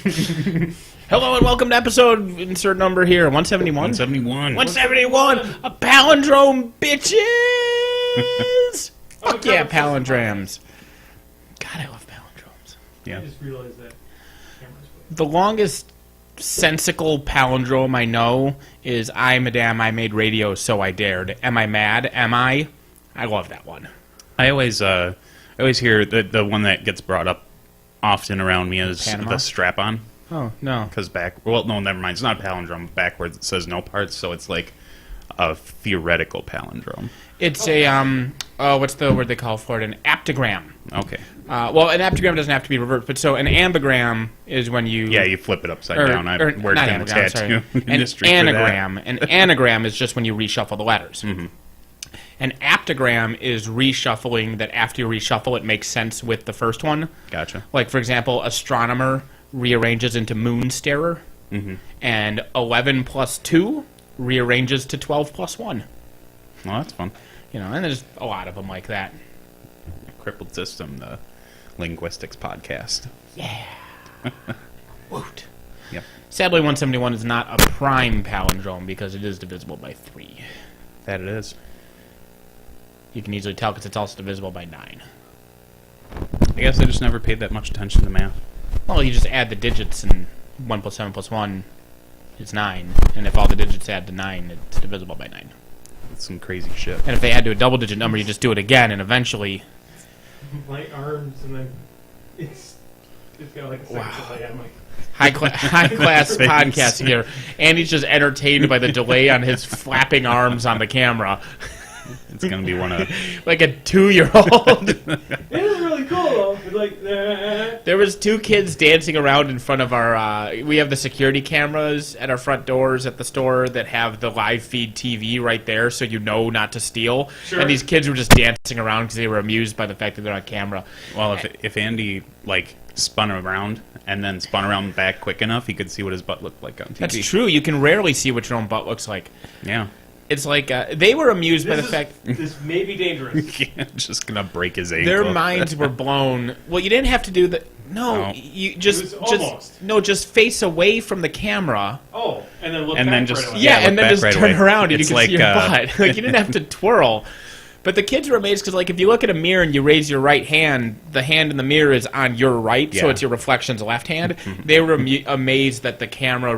Hello and welcome to episode, insert number here, 171? 171. 171! A palindrome, bitches! Fuck yeah, palindromes. God, I love palindromes. Yeah. I just realized that camera's The longest sensical palindrome I know is I, madame, I made radio, so I dared. Am I mad? Am I? I love that one. I always hear the one that gets brought up often around me is Panama? the strap-on. Oh, no. Because no, never mind. It's not a palindrome. Backwards it says no parts, so it's like a theoretical palindrome. It's a, what's the word they call for it? An aptogram. Okay. Well, an aptogram doesn't have to be reversed, but so an ambigram is when you... Yeah, you flip it upside down. I worked in the tattoo industry An for that. anagram. An anagram is just when you reshuffle the letters. Mm-hmm. An aptogram is reshuffling that after you reshuffle it makes sense with the first one. Gotcha. Like, for example, astronomer rearranges into moon starer, and 11 plus 2 rearranges to 12 plus 1. Well, that's fun. You know, and there's a lot of them like that. Crippled System, the linguistics podcast. Yeah. Woot. Yep. Sadly, 171 is not a prime palindrome because it is divisible by 3. That it is. You can easily tell because it's also divisible by 9. I guess I just never paid that much attention to math. Well, you just add the digits, and 1 plus 7 plus 1 is 9. And if all the digits add to 9, it's divisible by 9. That's some crazy shit. And if they add to a double-digit number, you just do it again, and eventually... my arms, and then it's got like a second delay. I'm like, High-class podcast here. Andy's just entertained by the delay on his flapping arms on the camera. It's going to be one of... Like a 2-year-old. it is really cool though. It's like, There was 2 kids dancing around in front of our, we have the security cameras at our front doors at the store that have the live feed TV right there so you know not to steal. Sure. And these kids were just dancing around because they were amused by the fact that they're on camera. Well, if Andy, like, spun around and then spun around back quick enough, he could see what his butt looked like on TV. That's true. You can rarely see what your own butt looks like. Yeah. It's like, they were amused by the fact... this may be dangerous. Just going to break his ankle. Their minds were blown. Well, you didn't have to do the... No, No. you just... It was almost. Just face away from the camera. Oh, and then look And back then right just- away. Yeah, look and then back just right turn away. around and It's you can see your like, butt. Like, you didn't have to twirl. But the kids were amazed because, like, if you look at a mirror and you raise your right hand, the hand in the mirror is on your right, so Yeah. it's your reflection's left hand. They were amazed that the camera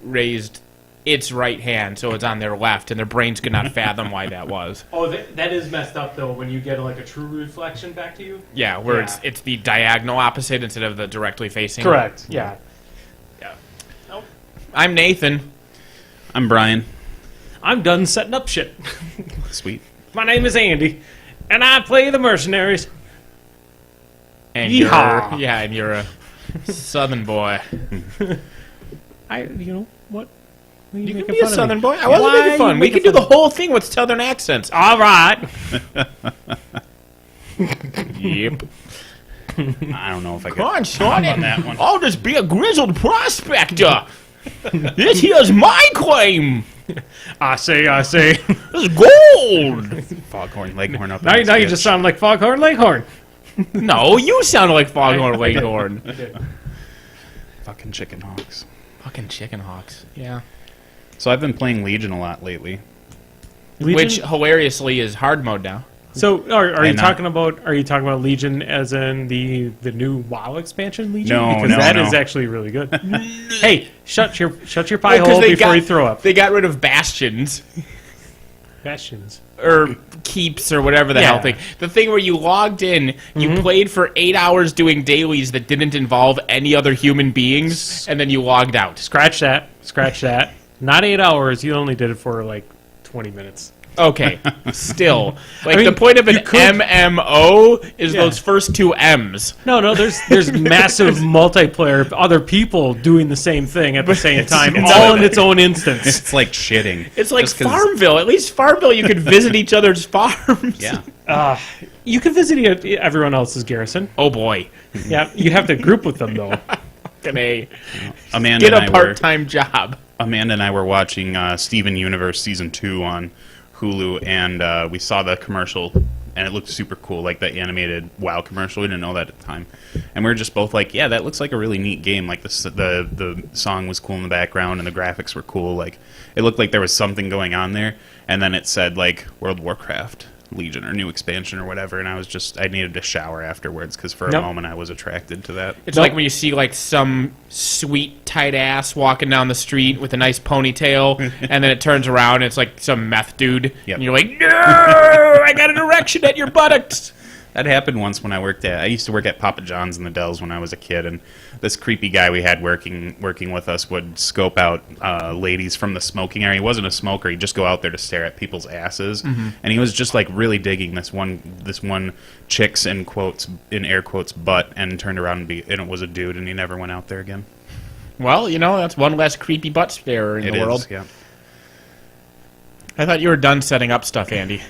raised its right hand, so it's on their left, and their brains could not fathom why that was. Oh, that is messed up though when you get like a true reflection back to you. Yeah, where Yeah. it's the diagonal opposite instead of the directly facing. Correct. Yeah. Yeah. Nope. I'm Nathan. I'm Brian. I'm done setting up shit. Sweet. My name is Andy, and I play the mercenaries. And Yeehaw. you're a Southern boy. You know what? You can be a Southern boy. I wasn't making fun. We can do the whole thing with Southern accents. All right. Yep. I don't know if I Come on, could son. on that one. I'll just be a grizzled prospector. This here's my claim. I say. This is gold. Foghorn Leghorn up. Now in you this just bitch. sound like Foghorn Leghorn. No, you sound like Foghorn Leghorn. Fucking chicken hawks. Fucking chicken hawks. Yeah. So I've been playing Legion a lot lately. Which hilariously is hard mode now. So are you And, talking about Legion as in the new WoW expansion Legion? No, because no, that no. is actually really good. Hey, shut your pie Well, 'cause hole they before got- you throw up. They got rid of bastions. Bastions. Or keeps or whatever the Yeah. hell thing. The thing where you logged in, you played for 8 hours doing dailies that didn't involve any other human beings, and then you logged out. Scratch that. Not 8 hours. You only did it for like 20 minutes. Okay, still. Like, I mean, the point of an you could- MMO is Yeah. those first 2 M's. No. There's massive multiplayer, other people doing the same thing at the same time, it's all not- in its own instance. It's like shitting. It's like Just 'cause- Farmville. At least Farmville, you could visit each other's farms. Yeah. You can visit everyone else's garrison. Oh, boy. Yeah, you have to group with them though. Can I Amanda get and a I part-time job? Amanda and I were watching Steven Universe Season 2 on Hulu, and we saw the commercial and it looked super cool, like the animated WoW commercial. We didn't know that at the time, and we were just both like, yeah, that looks like a really neat game. Like the song was cool in the background, and the graphics were cool. Like it looked like there was something going on there, and then it said like World of Warcraft Legion or new expansion or whatever, and I needed a shower afterwards because for a moment I was attracted to that. It's like when you see like some sweet tight ass walking down the street with a nice ponytail, and then it turns around and it's like some meth dude, and you're like, no, I got an erection at your buttocks. That happened once when I used to work at Papa John's in the Dells when I was a kid, and this creepy guy we had working with us would scope out ladies from the smoking area. He wasn't a smoker; he'd just go out there to stare at people's asses, and he was just like really digging this one chick's in air quotes butt, and turned around and it was a dude, and he never went out there again. Well, that's one less creepy butt starer in the world. Yeah. I thought you were done setting up stuff, Andy.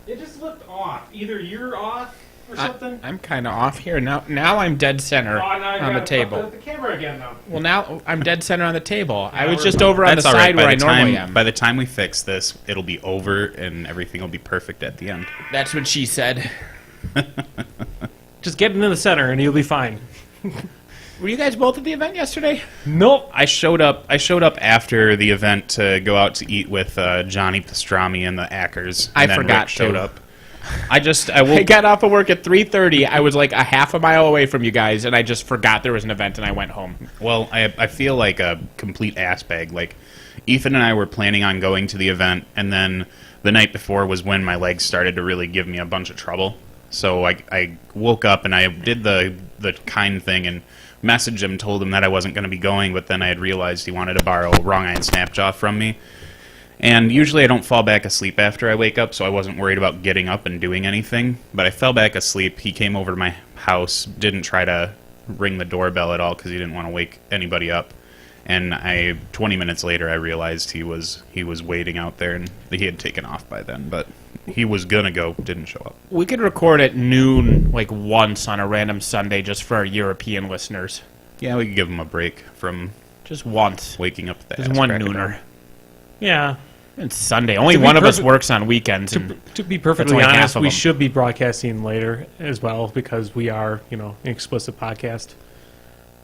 It just looked off. Either you're off or something. I'm kind of off here now. Now I'm dead center on the table. The camera again, though. Well, now I'm dead center on the table. I was just over on the side where I normally am. By the time we fix this, it'll be over and everything will be perfect at the end. That's what she said. Just get into the center and you'll be fine. Were you guys both at the event yesterday? Nope. I showed up after the event to go out to eat with Johnny Pastrami and the Ackers. I and then forgot Rick showed to. up. I got off of work at 3:30. I was like a half a mile away from you guys, and I just forgot there was an event, and I went home. Well, I feel like a complete ass bag. Like, Ethan and I were planning on going to the event, and then the night before was when my legs started to really give me a bunch of trouble. So I woke up, and I did the kind thing, and messaged him, told him that I wasn't going to be going, but then I had realized he wanted to borrow Wrong Eye and Snapjaw from me. And usually I don't fall back asleep after I wake up, so I wasn't worried about getting up and doing anything. But I fell back asleep. He came over to my house, didn't try to ring the doorbell at all because he didn't want to wake anybody up. And 20 minutes later, I realized he was waiting out there, and he had taken off by then. But he was gonna go, didn't show up. We could record at noon, like once on a random Sunday, just for our European listeners. Yeah, we could give him a break from just once waking up at the just one nooner. Yeah. It's Sunday. Only one of us works on weekends. To be perfectly honest, we should be broadcasting later as well because we are, an explicit podcast.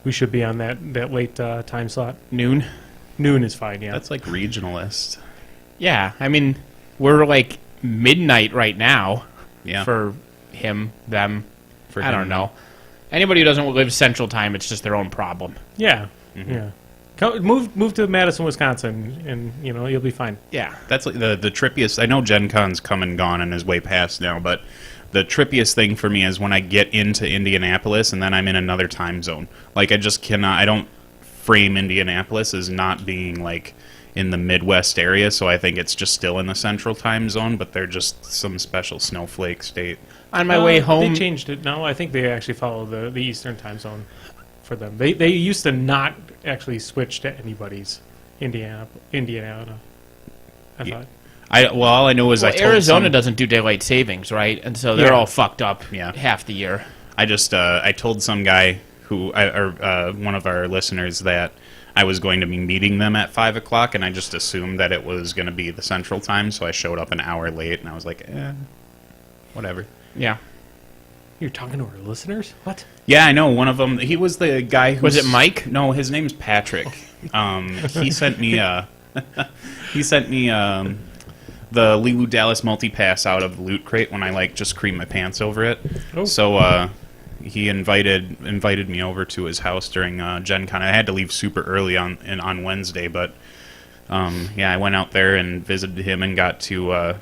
We should be on that late time slot. Noon? Noon is fine, yeah. That's like regionalist. Yeah, I mean, we're like midnight right now for him, them. I don't know. Anybody who doesn't live Central Time, it's just their own problem. Yeah, yeah. Move to Madison, Wisconsin, and you'll be fine. Yeah, that's like the trippiest. I know Gen Con's come and gone and is way past now, but the trippiest thing for me is when I get into Indianapolis and then I'm in another time zone. Like I just cannot. I don't frame Indianapolis as not being like in the Midwest area, so I think it's just still in the Central Time Zone, but they're just some special snowflake state. On my way home, they changed it. No, I think they actually follow the Eastern Time Zone for them. They used to not actually switch to anybody's Indiana. I thought. All I know is Arizona doesn't do daylight savings, right? And so they're all fucked up half the year. I told some guy one of our listeners that I was going to be meeting them at 5 o'clock, and I just assumed that it was going to be the Central Time, so I showed up an hour late, and I was like, whatever. Yeah. You're talking to our listeners? What? Yeah, I know. One of them, he was the guy who... Was it Mike? No, his name's Patrick. He sent me the Lulu Dallas multi-pass out of the Loot Crate when I just creamed my pants over it. Oh. So he invited me over to his house during Gen Con. I had to leave super early on Wednesday, but I went out there and visited him and got to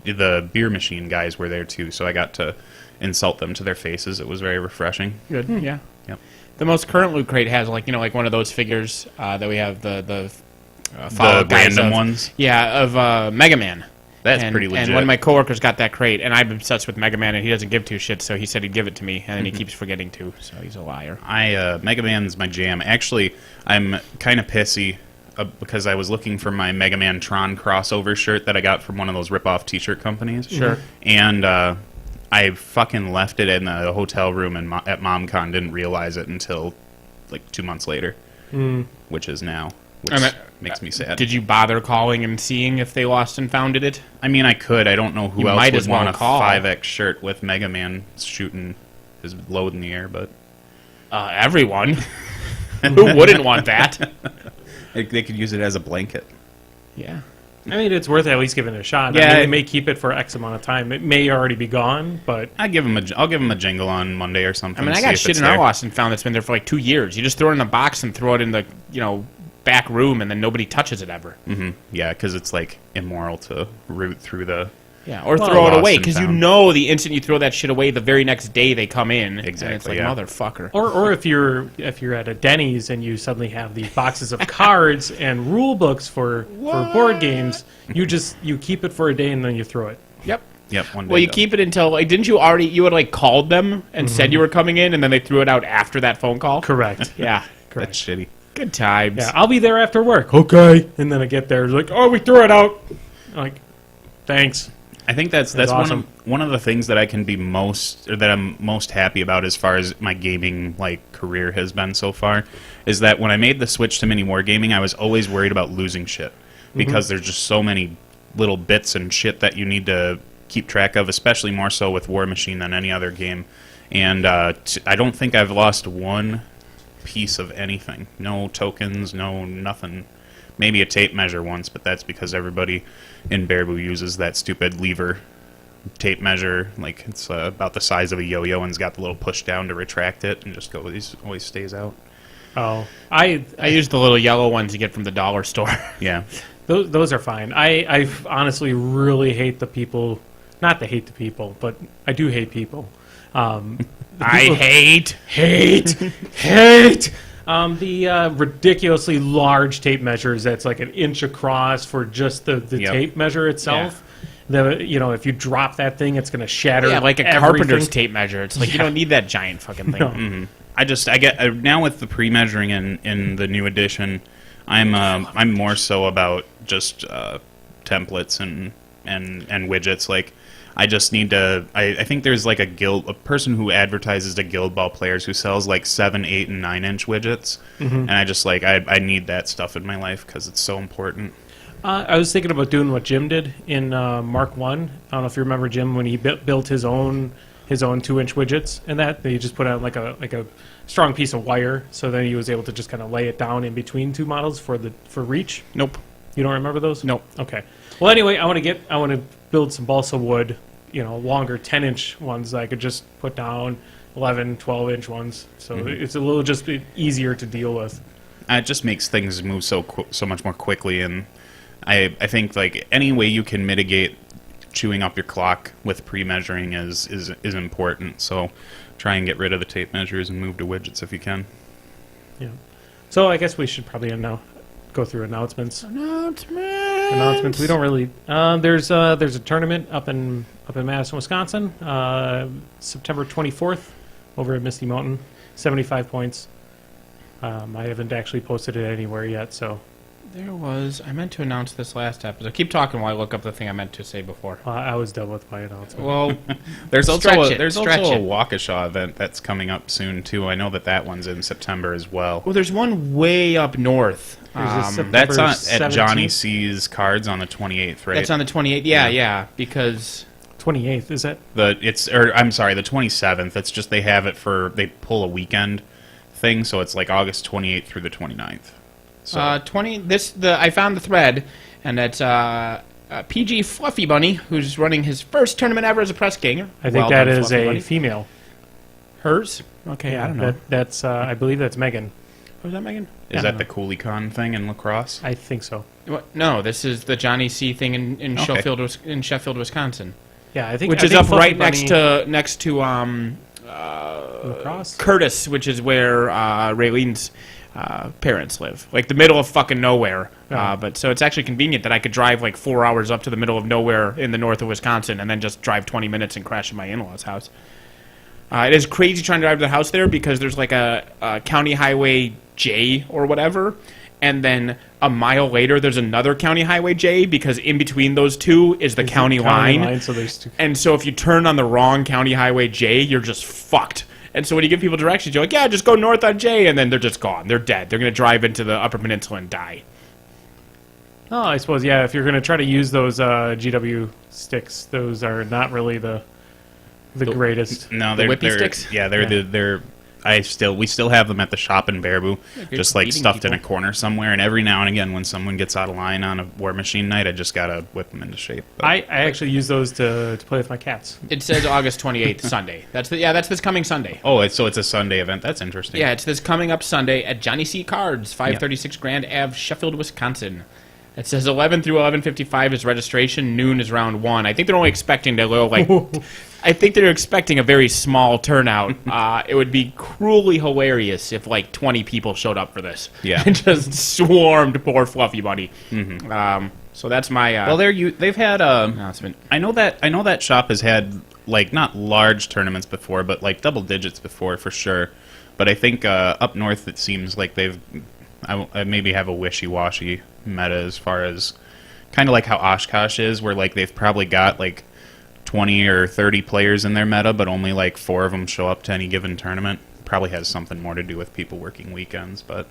the beer machine guys were there too, so I got to insult them to their faces. It was very refreshing. Good. Yeah. Yep. The most current Loot Crate has like one of those figures that we have the random ones. Yeah, of Mega Man. That's pretty legit. And one of my coworkers got that crate, and I'm obsessed with Mega Man, and he doesn't give two shits, so he said he'd give it to me, and then he keeps forgetting to, so he's a liar. Mega Man's my jam. Actually, I'm kind of pissy because I was looking for my Mega Man Tron crossover shirt that I got from one of those rip-off t-shirt companies. Sure. And I fucking left it in the hotel room at MomCon, didn't realize it until like 2 months later, which is now. which makes me sad. Did you bother calling and seeing if they lost and founded it? I mean, I could. I don't know who You else might would as well want a call. 5X shirt with Mega Man shooting his load in the air, but Everyone. Who wouldn't want that? they could use it as a blanket. Yeah. I mean, it's worth at least giving it a shot. Yeah. I mean, they may keep it for X amount of time. It may already be gone, but I'll give him a jingle on Monday or something. I mean, I see got if shit it's in our there. lost and found that's been there for like 2 years. You just throw it in a box and throw it in the, back room, and then nobody touches it ever. Yeah, because it's like immoral to root through the. Yeah, or Well, throw it lost away, and because found. the instant you throw that shit away, the very next day they come in. Exactly, And it's like, yeah. motherfucker. or if you're at a Denny's and you suddenly have these boxes of cards and rule books for board games, you keep it for a day and then you throw it. Yep. Yep. One day. Well, you done. keep it until, like, didn't you already, you had, like, called them and said you were coming in, and then they threw it out after that phone call? Correct. Yeah. That's shitty. Good times. Yeah, I'll be there after work. Okay. And then I get there, it's like, oh, we threw it out. I'm like, thanks. I think that's awesome. one of the things that I can be that I'm most happy about as far as my gaming career has been so far, is that when I made the switch to mini wargaming, I was always worried about losing shit because there's just so many little bits and shit that you need to keep track of, especially more so with War Machine than any other game. And I don't think I've lost one piece of anything. No tokens, no nothing. Maybe a tape measure once, but that's because everybody in Baraboo uses that stupid lever tape measure. Like, it's about the size of a yo-yo and's got the little push down to retract it and just always stays out. Oh, I use the little yellow ones you get from the dollar store. Yeah. those are fine. I honestly really hate the people. Not to hate the people, but I do hate people. I people- hate. hate the ridiculously large tape measures that's like an inch across for just the Yep. tape measure itself. If you drop that thing, it's going to shatter. Yeah, like a everything. carpenter's tape measure. It's like, you don't need that giant fucking thing. No. I get now with the pre-measuring in the new edition, I'm more so about just templates and widgets. Like, I just need to. I think there's like a person who advertises to Guild Ball players who sells like 7, 8, and 9-inch widgets, and I just I need that stuff in my life because it's so important. I was thinking about doing what Jim did in Mark 1. I don't know if you remember Jim when he built his own 2-inch widgets and that he just put out like a strong piece of wire, so then he was able to just kind of lay it down in between two models for reach. Nope. You don't remember those? Nope. Okay. Well, anyway, I want to build some balsa wood, longer 10-inch ones that I could just put down, 11, 12-inch ones. So it's a little just easier to deal with. It just makes things move so much more quickly, and I think like any way you can mitigate chewing up your clock with pre-measuring is important. So try and get rid of the tape measures and move to widgets if you can. Yeah. So I guess we should probably go through announcements. Announcements. We don't really. There's a tournament up in Madison, Wisconsin, September 24th, over at Misty Mountain. 75 points. I haven't actually posted it anywhere yet, so I meant to announce this last episode. Keep talking while I look up the thing I meant to say before. I was done with my announcement. Well, There's also Stretch a it, stretch it. Waukesha event that's coming up soon too. I know that one's in September as well. there's one way up north. There's a That's September at Johnny 17th? C's Cards on the 28th, right? That's on the 28th. Yeah, because 28th, is that? I'm sorry, the 27th. It's just they have it they pull a weekend thing, so it's like August 28th through the 29th. So I found the thread, and it's PG Fluffy Bunny, who's running his first tournament ever as a press ganger. I think Well that done, is Fluffy a Bunny. female. Hers? Okay, I don't know. That's I believe that's Megan. Was that Megan? is that the CoolieCon thing in lacrosse? I think so. No, this is the Johnny C thing in Okay. Sheffield, Wisconsin, Yeah, I think which I is think up Fluffy right Bunny- next to lacrosse. Curtis, which is where Raylene's parents live, like the middle of fucking nowhere. Oh. But so it's actually convenient that I could drive like 4 hours up to the middle of nowhere in the north of Wisconsin, and then just drive 20 minutes and crash at my in-laws' house. It is crazy trying to drive to the house there because there's like a county highway J or whatever, and then a mile later there's another county highway J because in between those two is the county line. So there's two. And so if you turn on the wrong county highway J, you're just fucked. And so when you give people directions, you're like, yeah, just go north on J, and then they're just gone. They're dead. They're going to drive into the Upper Peninsula and die. Oh, I suppose, yeah, if you're going to try to use those GW sticks, those are not really the greatest. No, The they're whippy sticks? Yeah, they're. We still have them at the shop in Baraboo, just like beating stuffed in a people. corner somewhere. And every now and again, when someone gets out of line on a War Machine night, I just gotta whip them into shape. But I actually use those to play with my cats. It says August 28th, Sunday. That's this coming Sunday. so it's a Sunday event. That's interesting. Yeah, it's this coming up Sunday at Johnny C. Cards, 536 Grand Ave, Sheffield, Wisconsin. It says 11 through 11:55 is registration. Noon is round 1. I think they're only expecting to go I think they're expecting a very small turnout. It would be cruelly hilarious if 20 people showed up for this. Yeah. And just swarmed poor Fluffy Bunny. So that's my Well, they've had announcement. I know that shop has had not large tournaments before, but double digits before for sure. But I think up north it seems like I maybe have a wishy-washy meta as far as kind of like how Oshkosh is, where they've probably got 20 or 30 players in their meta, but only 4 of them show up to any given tournament. Probably has something more to do with people working weekends, but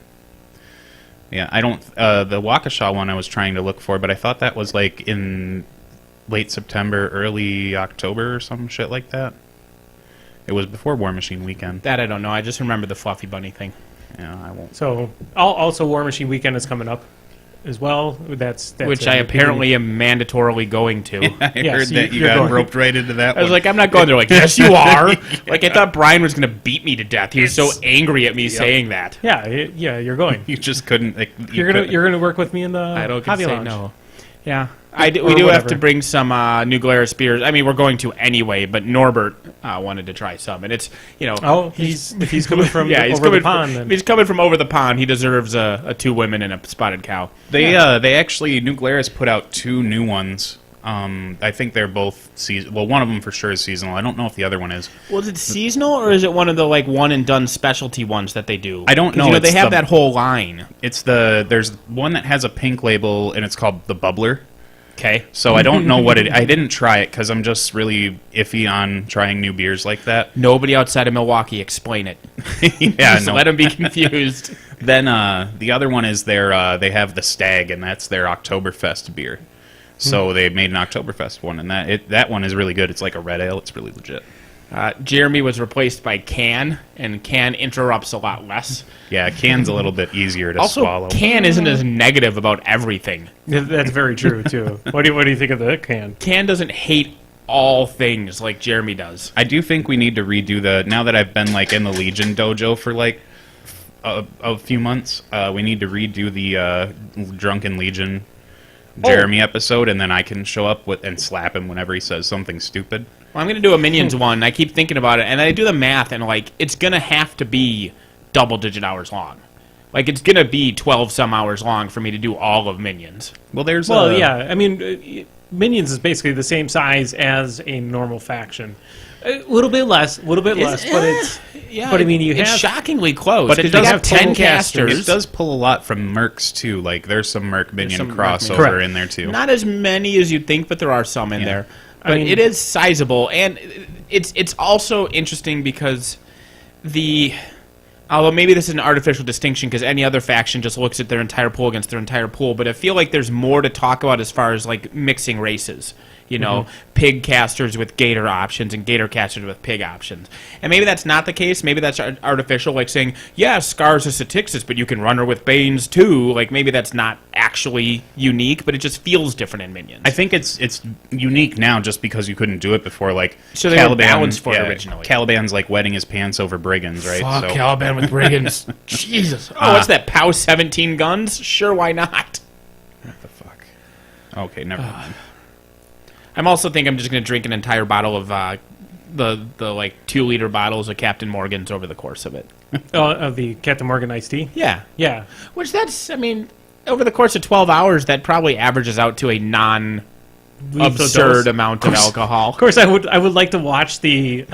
yeah, I don't. The Waukesha one I was trying to look for, but I thought that was in late September, early October, or some shit like that. It was before War Machine weekend. That I don't know. I just remember the Fluffy Bunny thing. Yeah, I won't. So, also War Machine Weekend is coming up as well. That's Which I apparently am mandatorily going to. I Yes, heard that you you're got going. roped right into that. I was one. I'm not going there. Yes, you are. I thought Brian was going to beat me to death. He was so angry at me saying that. Yeah, you're going. you just couldn't. You're gonna work with me in the I don't hobby say lounge. no. Yeah, we Or do have whatever. to bring some New Glarus beers. I mean, we're going to anyway, but Norbert wanted to try some, and it's Oh, if he's coming from he's over coming the pond. If Then. he's coming from over the pond, he deserves a 2 women and a spotted cow. They actually New Glarus put out 2 new ones. I think they're both season. Well, one of them for sure is seasonal. I don't know if the other one is. Was it seasonal or is it one of the one and done specialty ones that they do? I don't 'Cause, know. they It's have the- that whole line. There's one that has a pink label and it's called the Bubbler. Okay. So I don't know what it. I didn't try it because I'm just really iffy on trying new beers like that. Nobody outside of Milwaukee explain it. Yeah, Just no. let them be confused. Then the other one is they have the Stag, and that's their Oktoberfest beer. So they made an Oktoberfest one, and that one is really good. It's like a red ale. It's really legit. Jeremy was replaced by Can, and Can interrupts a lot less. Yeah, can's a little bit easier to Also, swallow. Can isn't as negative about everything. That's very true too. What do you think of the can? Can doesn't hate all things like Jeremy does. I do think we need to redo now that I've been in the Legion dojo for a few months. We need to redo the Drunken Legion Jeremy episode, and then I can show up and slap him whenever he says something stupid. Well, I'm going to do a Minions one. I keep thinking about it, and I do the math, and it's going to have to be double-digit hours long. It's going to be 12-some hours long for me to do all of Minions. Well, there's yeah. I mean, Minions is basically the same size as a normal faction. A little bit less, but it's. Yeah, But I mean, you it's have shockingly close. But it because does you have 10 total casters. It does pull a lot from Mercs too. There's some Merc Minion some Merc crossover Correct. in there too. Not as many as you'd think, but there are some in Yeah. there. But mean- it is sizable, and it's also interesting because although maybe this is an artificial distinction because any other faction just looks at their entire pool against their entire pool, but I feel like there's more to talk about as far as mixing races. Pig casters with gator options and gator casters with pig options. And maybe that's not the case. Maybe that's artificial, saying, yeah, Scar's a Satixis, but you can run her with Banes too. Maybe that's not actually unique, but it just feels different in Minions. I think it's unique now just because you couldn't do it before. So they were balanced for it originally. Caliban's wetting his pants over brigands, right? Fuck, Caliban with brigands. Jesus. Oh, what's that, POW 17 guns? Sure, why not? What the fuck? Okay, never mind. I'm also think I'm just going to drink an entire bottle of the 2-liter bottles of Captain Morgan's over the course of it. of the Captain Morgan iced tea. Yeah. Yeah, Which over the course of 12 hours, that probably averages out to a non-absurd dose. amount of alcohol. Of course, I would like to watch the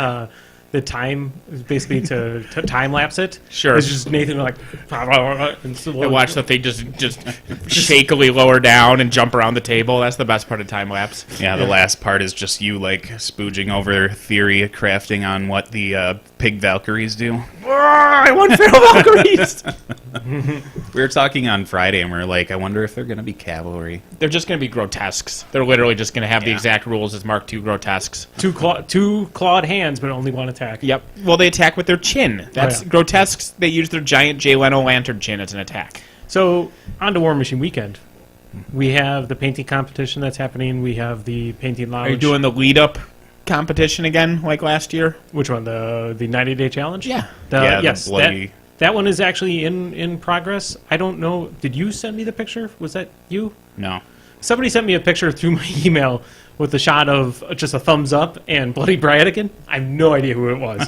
time, basically to time lapse it. Sure. It's just Nathan and And watch the thing just shakily lower down and jump around the table. That's the best part of time lapse. Yeah, the last part is just you spooging over theory crafting on what the pig Valkyries do. I want feral Valkyries. We were talking on Friday, and we were like, I wonder if they're going to be cavalry. They're just going to be grotesques. They're literally just going to have the Yeah. exact rules as Mark II grotesques. Two clawed hands, but only one attack. Yep. Well, they attack with their chin. That's yeah. grotesques. They use their giant Jay Leno lantern chin as an attack. So, on to War Machine Weekend. We have the painting competition that's happening. We have the painting lounge. Are you doing the lead-up competition again, like last year? Which one? The 90-day challenge? Yeah. Yes. The bloody... That one is actually in progress. I don't know. Did you send me the picture? Was that you? No. Somebody sent me a picture through my email with a shot of just a thumbs up and Bloody Bradigan. I have no idea who it was.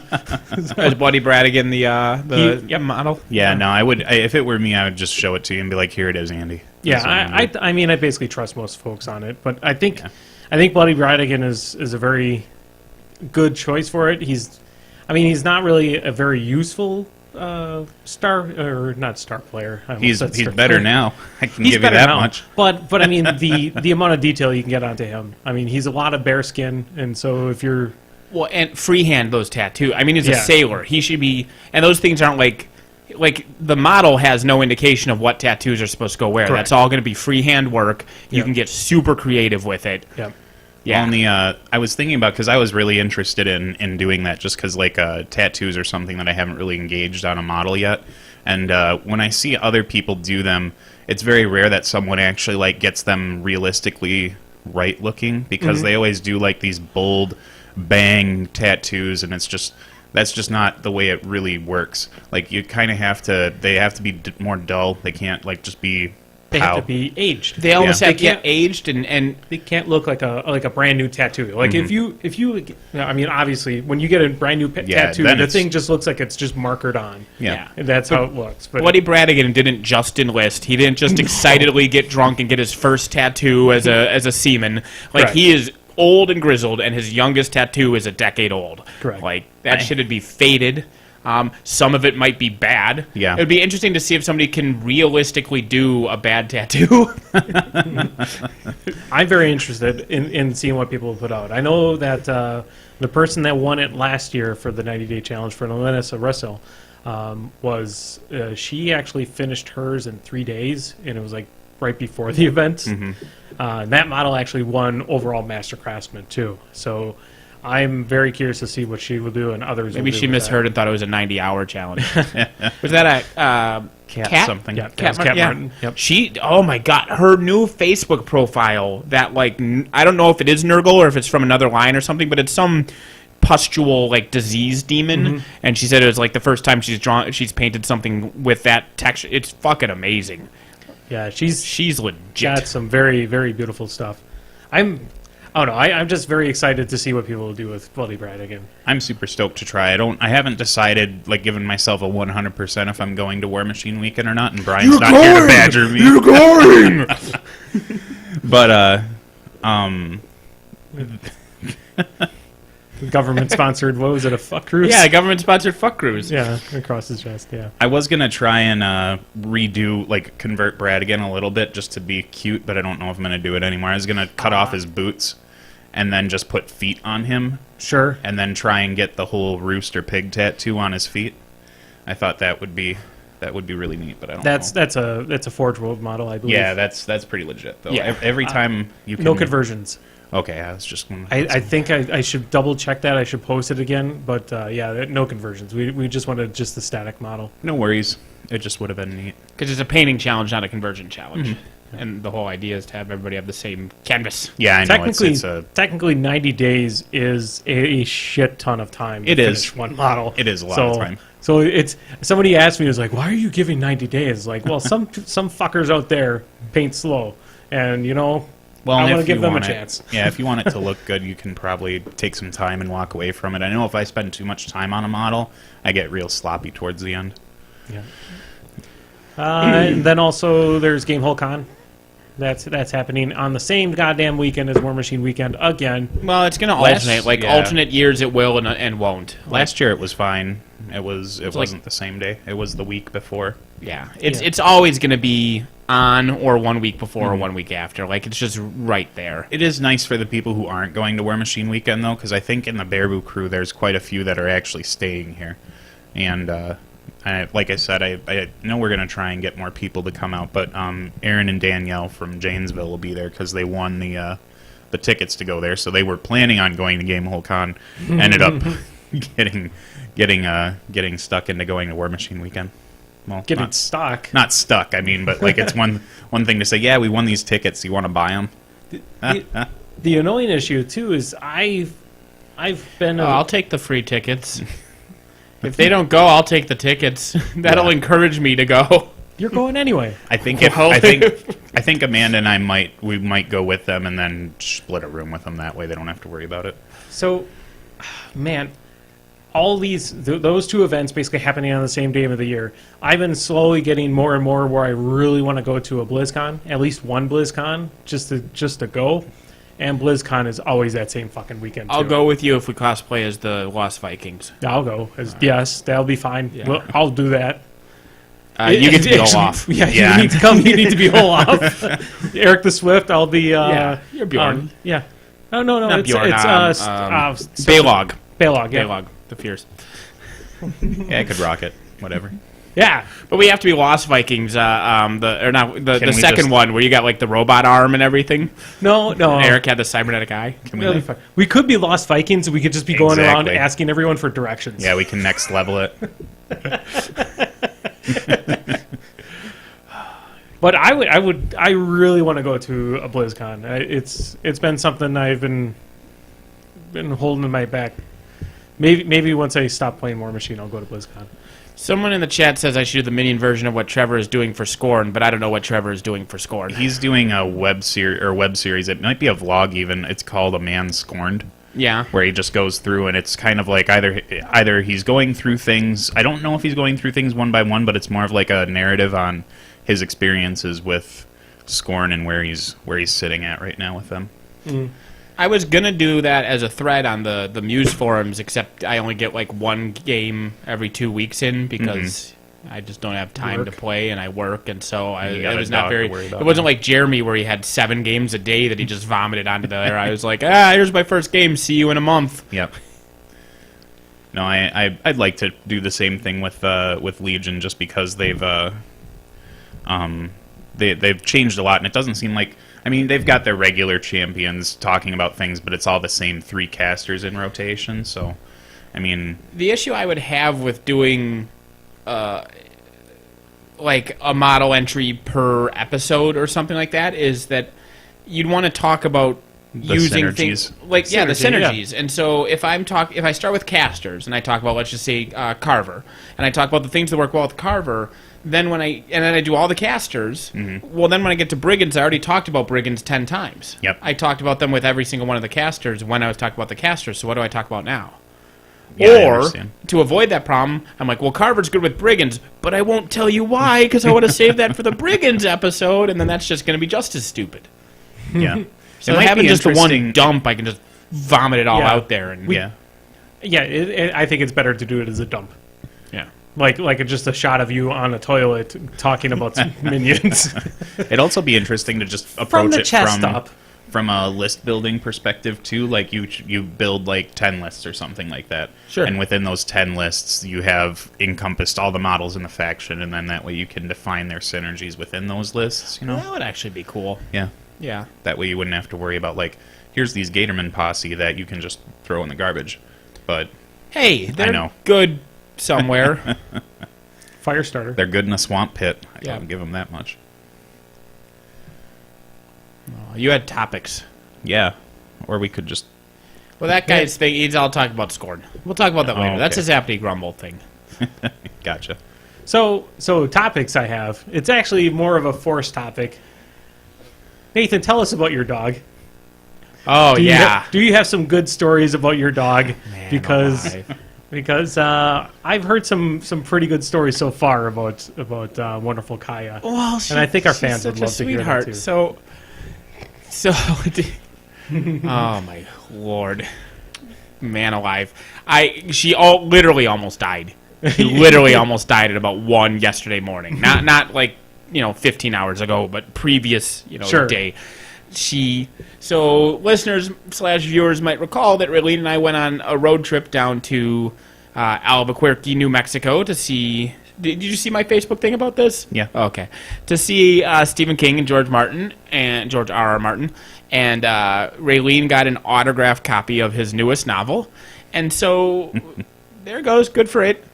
Is Bloody Bradigan the model? Yeah, no, I would. If it were me, I would just show it to you and be like, here it is, Andy. Yeah, That's what I'm doing. I mean, I basically trust most folks on it, but I think Bloody Bradigan is a very good choice for it. He's not really a very useful star or not star player. He's better now. I can He's give you better that now. much. But I mean the amount of detail you can get onto him. I mean, he's a lot of bear skin, and so if you're Well, and freehand those tattoos. I mean, he's a Yeah. sailor. He should be... And those things aren't like the model has no indication of what tattoos are supposed to go where. Correct. That's all going to be freehand work. You Yep. can get super creative with it. yeah. Yeah. On the, I was thinking about, because I was really interested in doing that, just because tattoos are something that I haven't really engaged on a model yet. And when I see other people do them, it's very rare that someone actually like gets them realistically right looking, because they always do like these bold bang tattoos, and that's just not the way it really works. Like you kind of have to, they have to be more dull. They can't like just be. They have pow. to be aged. They almost Yeah. have to They get aged and They can't look like a brand new tattoo. Like if you, I mean, obviously, when you get a brand new tattoo, then the it's- thing just looks like it's just markered on. Yeah. And that's how it looks. But Bloody Bradigan didn't just enlist. He didn't just excitedly get drunk and get his first tattoo as a seaman. Like Correct. he is old and grizzled, and his youngest tattoo is a decade old. Correct. Like that shit'd be faded. Some of it might be bad. Yeah. It would be interesting to see if somebody can realistically do a bad tattoo. I'm very interested in seeing what people put out. I know that the person that won it last year for the 90-day challenge for Alyssa Russell was she actually finished hers in 3 days, and it was like right before the event. And that model actually won overall Master Craftsman too. So I'm very curious to see what she will do and others. Maybe will do she with misheard and thought it was a 90-hour challenge. Was that a cat something. That. Yeah, that was Cat Martin. Yep. She, oh my god, her new Facebook profile that like I don't know if it is Nurgle or if it's from another line or something, but it's some pustule like disease demon, and she said it was like the first time she's painted something with that texture. It's fucking amazing. Yeah, she's legit. got some very, very beautiful stuff. I'm just very excited to see what people will do with Bloody Bradigan. I'm super stoked to try. I haven't decided, like, given myself a 100% if I'm going to War Machine Weekend or not, and Brian's not here to badger me. You're going. But, Government sponsored. What was it? A fuck cruise? Yeah, government sponsored fuck cruise. Yeah, across his chest. Yeah. I was going to try and convert Brad again a little bit just to be cute, but I don't know if I'm going to do it anymore. I was going to cut off his boots and then just put feet on him, Sure. and then try and get the whole rooster pig tattoo on his feet. I thought that would be really neat, but I don't know. That's a Forge World model, I believe. Yeah, that's pretty legit, though. Yeah. Every time you can... No conversions. Okay, I was just... I think I should double check that. I should post it again. But no conversions. We just wanted just the static model. No worries. It just would have been neat. Because it's a painting challenge, not a conversion challenge. And the whole idea is to have everybody have the same canvas. Yeah, I know. Technically, 90 days is a shit ton of time to finish one model. It is a lot of time. So it's somebody asked me, was like, why are you giving 90 days? Like, well, some fuckers out there paint slow, and Well, I and want to if give you them a want chance. Yeah, if you want it to look good, you can probably take some time and walk away from it. I know if I spend too much time on a model, I get real sloppy towards the end. Yeah. And then also there's Game Hole Con. That's happening on the same goddamn weekend as War Machine Weekend again. Well, it's going to alternate. Like, alternate years it will and won't. Last year it was fine. It wasn't the same day. It was the week before. Yeah. It's always going to be on or 1 week before or 1 week after. Like, it's just right there. It is nice for the people who aren't going to War Machine Weekend, though, because I think in the Baraboo crew there's quite a few that are actually staying here. And like I said, I know we're going to try and get more people to come out, but Aaron and Danielle from Janesville will be there because they won the tickets to go there. So they were planning on going to Gamehole Con, ended up getting stuck into going to War Machine Weekend. Well, Getting stuck. Not stuck, I mean, but like it's one thing to say, yeah, we won these tickets, you want to buy them? The annoying issue, too, is I've been... I'll take the free tickets. If they don't go, I'll take the tickets. That'll encourage me to go. You're going anyway. I think I think Amanda and I might go with them and then split a room with them. That way they don't have to worry about it. So, man, all those two events basically happening on the same day of the year. I've been slowly getting more and more where I really want to go to a BlizzCon, at least one BlizzCon, just to go. And BlizzCon is always that same fucking weekend, too. I'll go with you if we cosplay as the Lost Vikings. I'll go. Yes, that'll be fine. Yeah. Well, I'll do that. You get to be Olaf. Yeah, you need to come. You need to be Olaf. Eric the Swift. I'll be. You're Bjorn. Yeah. Oh no, Not it's Bjorn, Balog. Balog, Yeah. Balog, the Fierce. Yeah, I could rock it. Whatever. Yeah. But we have to be Lost Vikings. The second just- one where you got like the robot arm and everything. No. And Eric had the cybernetic eye. Can we Really fun. We could be Lost Vikings. We could just be going around Exactly. asking everyone for directions. Yeah, we can next level it. But I really want to go to a BlizzCon. It's been something I've been holding in my back. Maybe once I stop playing War Machine, I'll go to BlizzCon. Someone in the chat says I should do the minion version of what Trevor is doing for Scorn, but I don't know what Trevor is doing for Scorn. He's doing a web series. It might be a vlog even. It's called A Man Scorned. Yeah. Where he just goes through, and it's kind of like either he's going through things. I don't know if he's going through things one by one, but it's more of like a narrative on his experiences with Scorn and where he's sitting at right now with them. Mm. I was gonna do that as a thread on the Muse forums, except I only get like one game every 2 weeks in because I just don't have time to play and I work, and so You got it a was not dog to very. worry about It wasn't now. like Jeremy where he had 7 games a day that he just vomited onto the air. I was like, here's my first game. See you in a month. Yep. No, I'd like to do the same thing with Legion just because they've changed a lot, and it doesn't seem like. I mean, they've got their regular champions talking about things, but it's all the same 3 casters in rotation. So, I mean, The issue I would have with doing like a model entry per episode or something like that is that you'd want to talk about The using synergies. things like the Synergy, yeah. synergies. And so if I start with casters and I talk about, let's just say, Carver, and I talk about the things that work well with Carver, then I do all the casters. Well, then when I get to Brigands, I already talked about Brigands 10 times. Yep. I talked about them with every single one of the casters when I was talking about the casters. So what do I talk about now? yeah, I Or, understand. to avoid that problem, I'm like, well, Carver's good with Brigands, but I won't tell you why because I want to save that for the Brigands episode, and then that's just going to be just as stupid. Yeah. So It might having be just the one interesting- dump, I can just vomit it all Yeah. out there. And Yeah. Yeah, I think it's better to do it as a dump. yeah. Like just a shot of you on a toilet talking about some minions. It'd also be interesting to just approach the it chest up. from a list building perspective too. Like you build like 10 lists or something like that. Sure. And within those 10 lists, you have encompassed all the models in the faction, and then that way you can define their synergies within those lists. You know. That would actually be cool. Yeah. Yeah. That way you wouldn't have to worry about like, here's these Gatorman posse that you can just throw in the garbage. But Hey, they're know. good somewhere. Firestarter. they're good in a swamp pit. I Yeah. gotta give them that much. You had topics. Yeah. Or we could just. Well, that guy's thing, he's all talking about Scorn. We'll talk about that Oh, later. That's a okay. Zappity Grumble thing. Gotcha. So topics I have. It's actually more of a forced topic. Nathan, tell us about your dog. Oh, Do you yeah. do you have some good stories about your dog? Man because alive. because I've heard some pretty good stories so far about wonderful Kaya. Well, And I think our she's fans such would a love to hear that, sweetheart. too. So, oh my lord, man alive! She literally almost died. She literally almost died at about 1 yesterday morning. Not like 15 hours ago, but previous, Sure. day. So listeners / viewers might recall that Raylene and I went on a road trip down to Albuquerque, New Mexico to see. Did you see my Facebook thing about this? Yeah. Okay. To see Stephen King and George R.R. Martin, and Raylene got an autographed copy of his newest novel, and so there goes. Good for it.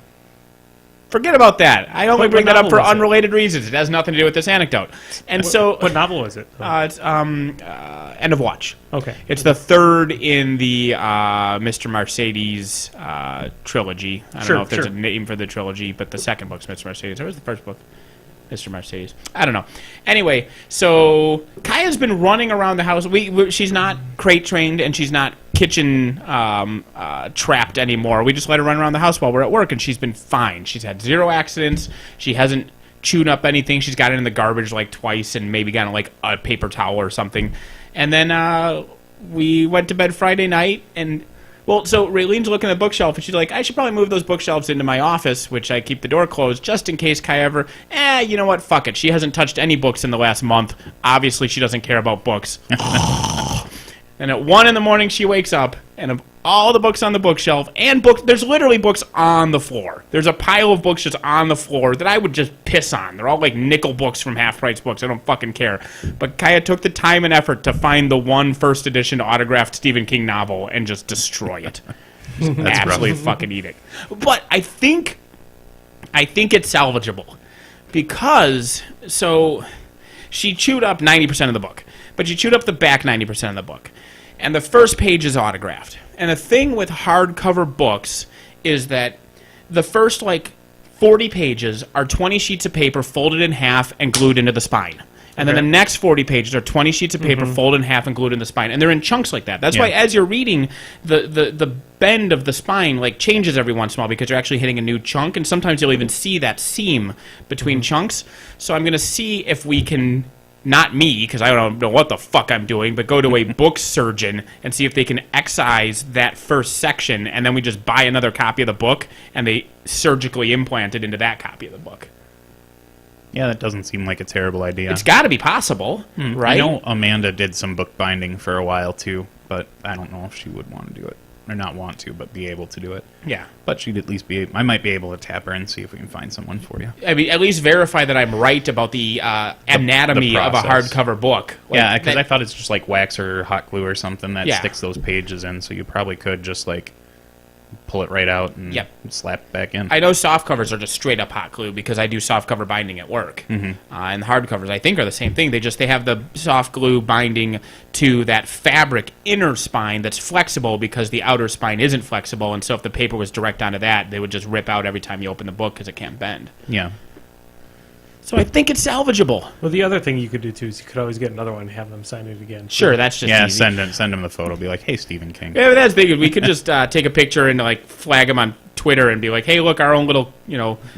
Forget about that. I only bring that up for unrelated reasons. It has nothing to do with this anecdote. And what novel was it? It's End of Watch. Okay. It's the third in the Mr. Mercedes trilogy. I don't know if there's a name for the trilogy, but the second book's Mr. Mercedes. Or was the first book Mr. Mercedes? I don't know. Anyway, so Kaya's been running around the house. She's not crate trained and she's not kitchen trapped anymore. We just let her run around the house while we're at work, and she's been fine. She's had 0 accidents. She hasn't chewed up anything. She's got it in the garbage like twice and maybe gotten like a paper towel or something. And then we went to bed Friday night, and so Raylene's looking at the bookshelf, and she's like, I should probably move those bookshelves into my office, which I keep the door closed, just in case Kaya ever, you know what, fuck it. She hasn't touched any books in the last month. Obviously, she doesn't care about books. And at 1 in the morning, she wakes up, and of all the books on the bookshelf, and there's literally books on the floor. There's a pile of books just on the floor that I would just piss on. They're all like nickel books from Half Price Books. I don't fucking care. But Kaya took the time and effort to find the one first edition autographed Stephen King novel and just destroy it. Absolutely fucking eat it. But I think it's salvageable. Because, she chewed up 90% of the book. But she chewed up the back 90% of the book. And the first page is autographed. And the thing with hardcover books is that the first, 40 pages are 20 sheets of paper folded in half and glued into the spine. And then the next 40 pages are 20 sheets of paper folded in half and glued in the spine. And they're in chunks like that. That's why as you're reading, the bend of the spine changes every once in a while because you're actually hitting a new chunk. And sometimes you'll even see that seam between chunks. So I'm going to see if we can... Not me, because I don't know what the fuck I'm doing, but go to a book surgeon and see if they can excise that first section, and then we just buy another copy of the book, and they surgically implant it into that copy of the book. Yeah, that doesn't seem like a terrible idea. It's got to be possible, right? I know Amanda did some book binding for a while, too, but I don't know if she would want to do it. Or not want to, but be able to do it. Yeah. But she'd at least I might be able to tap her and see if we can find someone for you. I mean, at least verify that I'm right about the anatomy of a hardcover book. Yeah, because I thought it's just like wax or hot glue or something that sticks those pages in, so you probably could just pull it right out and slap it back in. I know soft covers are just straight up hot glue because I do soft cover binding at work. And the hard covers, I think, are the same thing. They have the soft glue binding to that fabric inner spine that's flexible because the outer spine isn't flexible. And so if the paper was direct onto that, they would just rip out every time you open the book because it can't bend. Yeah. So I think it's salvageable. Well, the other thing you could do, too, is you could always get another one and have them sign it again. Sure, that's just easy. Send him the photo. Be like, hey, Stephen King. Yeah, but that's big. We could just take a picture and flag him on Twitter and be like, hey, look, our own little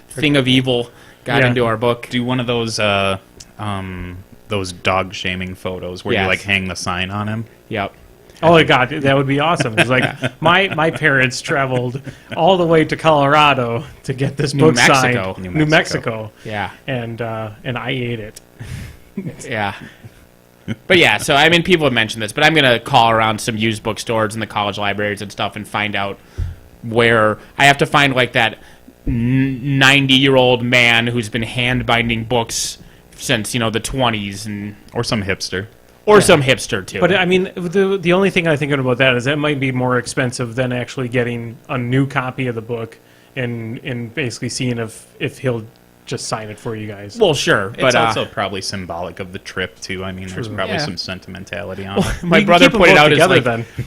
thing of evil got into our book. Do one of those dog shaming photos where you hang the sign on him. Yep. Oh my God, that would be awesome. It's like my parents traveled all the way to Colorado to get this book signed. New Mexico. Yeah. And I ate it. Yeah. But yeah, so I mean, people have mentioned this, but I'm going to call around some used bookstores and the college libraries and stuff and find out where I have to find that 90-year-old man who's been hand binding books since the 20s or some hipster. Or some hipster, too. But, I mean, the only thing I'm thinking about that is that might be more expensive than actually getting a new copy of the book and basically seeing if he'll just sign it for you guys. Well, sure. It's also probably symbolic of the trip, too. I mean, there's probably some sentimentality on it. My brother pointed out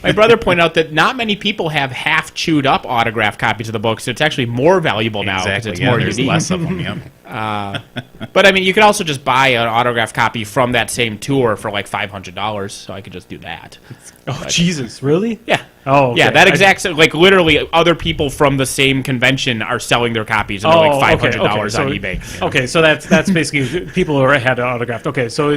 my brother pointed out that not many people have half chewed up autographed copies of the book, so it's actually more valuable now because it's more there's unique. less of them, But I mean, you could also just buy an autographed copy from that same tour for $500, so I could just do that. Oh, Jesus, really? Yeah. Oh, okay. Yeah, that exact literally other people from the same convention are selling their copies and they're $500 on eBay. Yeah. Okay, so that's basically people who had it autographed. Okay, so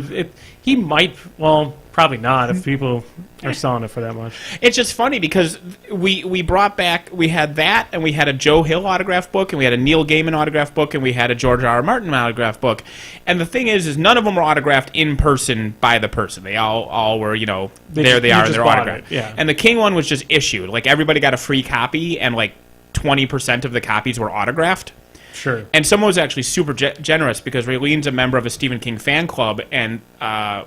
he might, well, Probably not if people are selling it for that much. It's just funny because we brought back, we had that, and we had a Joe Hill autograph book, and we had a Neil Gaiman autograph book, and we had a George R. R. Martin autograph book. And the thing is none of them were autographed in person by the person. They all were, there they are, they're autographed. Yeah. And the King one was just issued. Like, everybody got a free copy, and like 20% of the copies were autographed. Sure. And someone was actually super generous because Raylene's a member of a Stephen King fan club, and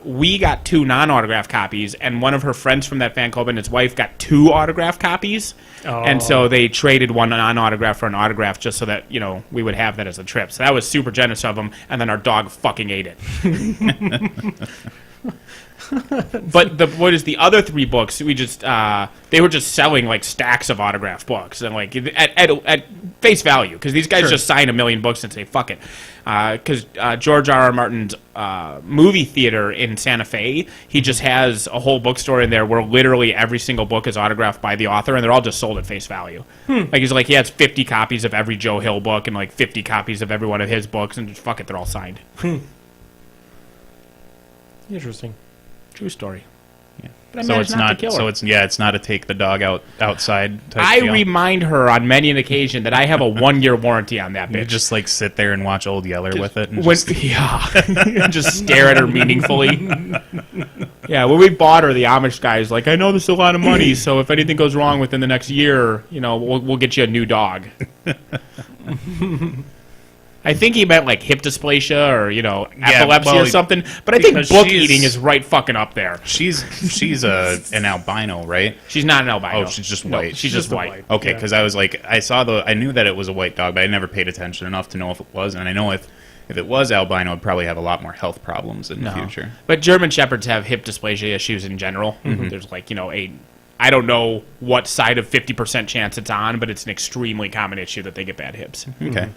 we got 2 non-autographed copies, and one of her friends from that fan club and his wife got 2 autographed copies. Oh. And so they traded one non-autograph for an autograph just so that, we would have that as a trip. So that was super generous of them, and then our dog fucking ate it. But what is the other 3 books? We just they were just selling like stacks of autographed books and like at face value because these guys just sign 1 million books and say fuck it. Because George R. R. Martin's movie theater in Santa Fe, he just has a whole bookstore in there where literally every single book is autographed by the author, and they're all just sold at face value. Like he's like he has 50 copies of every Joe Hill book and like 50 copies of every one of his books, and just fuck it, they're all signed. Interesting. True story. Yeah. But So it's not. to kill her. So it's not a take the dog outside type I deal. remind her on many an occasion that I have a 1-year warranty on that bitch. You just like sit there and watch Old Yeller with it. And just stare at her meaningfully. Yeah, when we bought her, the Amish guy's like, I know this is a lot of money, so if anything goes wrong within the next year, we'll get you a new dog. I think he meant like hip dysplasia or epilepsy or something. But I think book eating is right fucking up there. She's an albino, right? She's not an albino. Oh, she's just white. No, she's just white. Okay, because I was like, I knew that it was a white dog, but I never paid attention enough to know if it was. And I know if it was albino, it'd probably have a lot more health problems in the future. But German Shepherds have hip dysplasia issues in general. Mm-hmm. There's like I don't know what side of 50% chance it's on, but it's an extremely common issue that they get bad hips. Okay.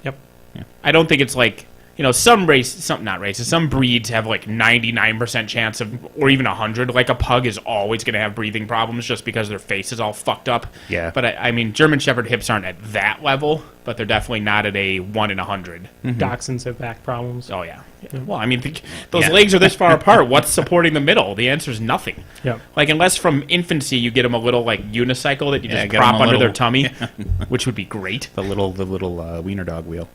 Yep. Yeah. I don't think it's like, some breeds have like 99% chance of, or even 100. Like a pug is always going to have breathing problems just because their face is all fucked up. Yeah. But I mean, German Shepherd hips aren't at that level, but they're definitely not at a 1 in 100. Mm-hmm. Dachshunds have back problems. Oh, yeah. Well, I mean, those legs are this far apart. What's supporting the middle? The answer is nothing. Yep. Like, unless from infancy you get them a little, like, unicycle that you just prop under their tummy, which would be great. The little wiener dog wheel.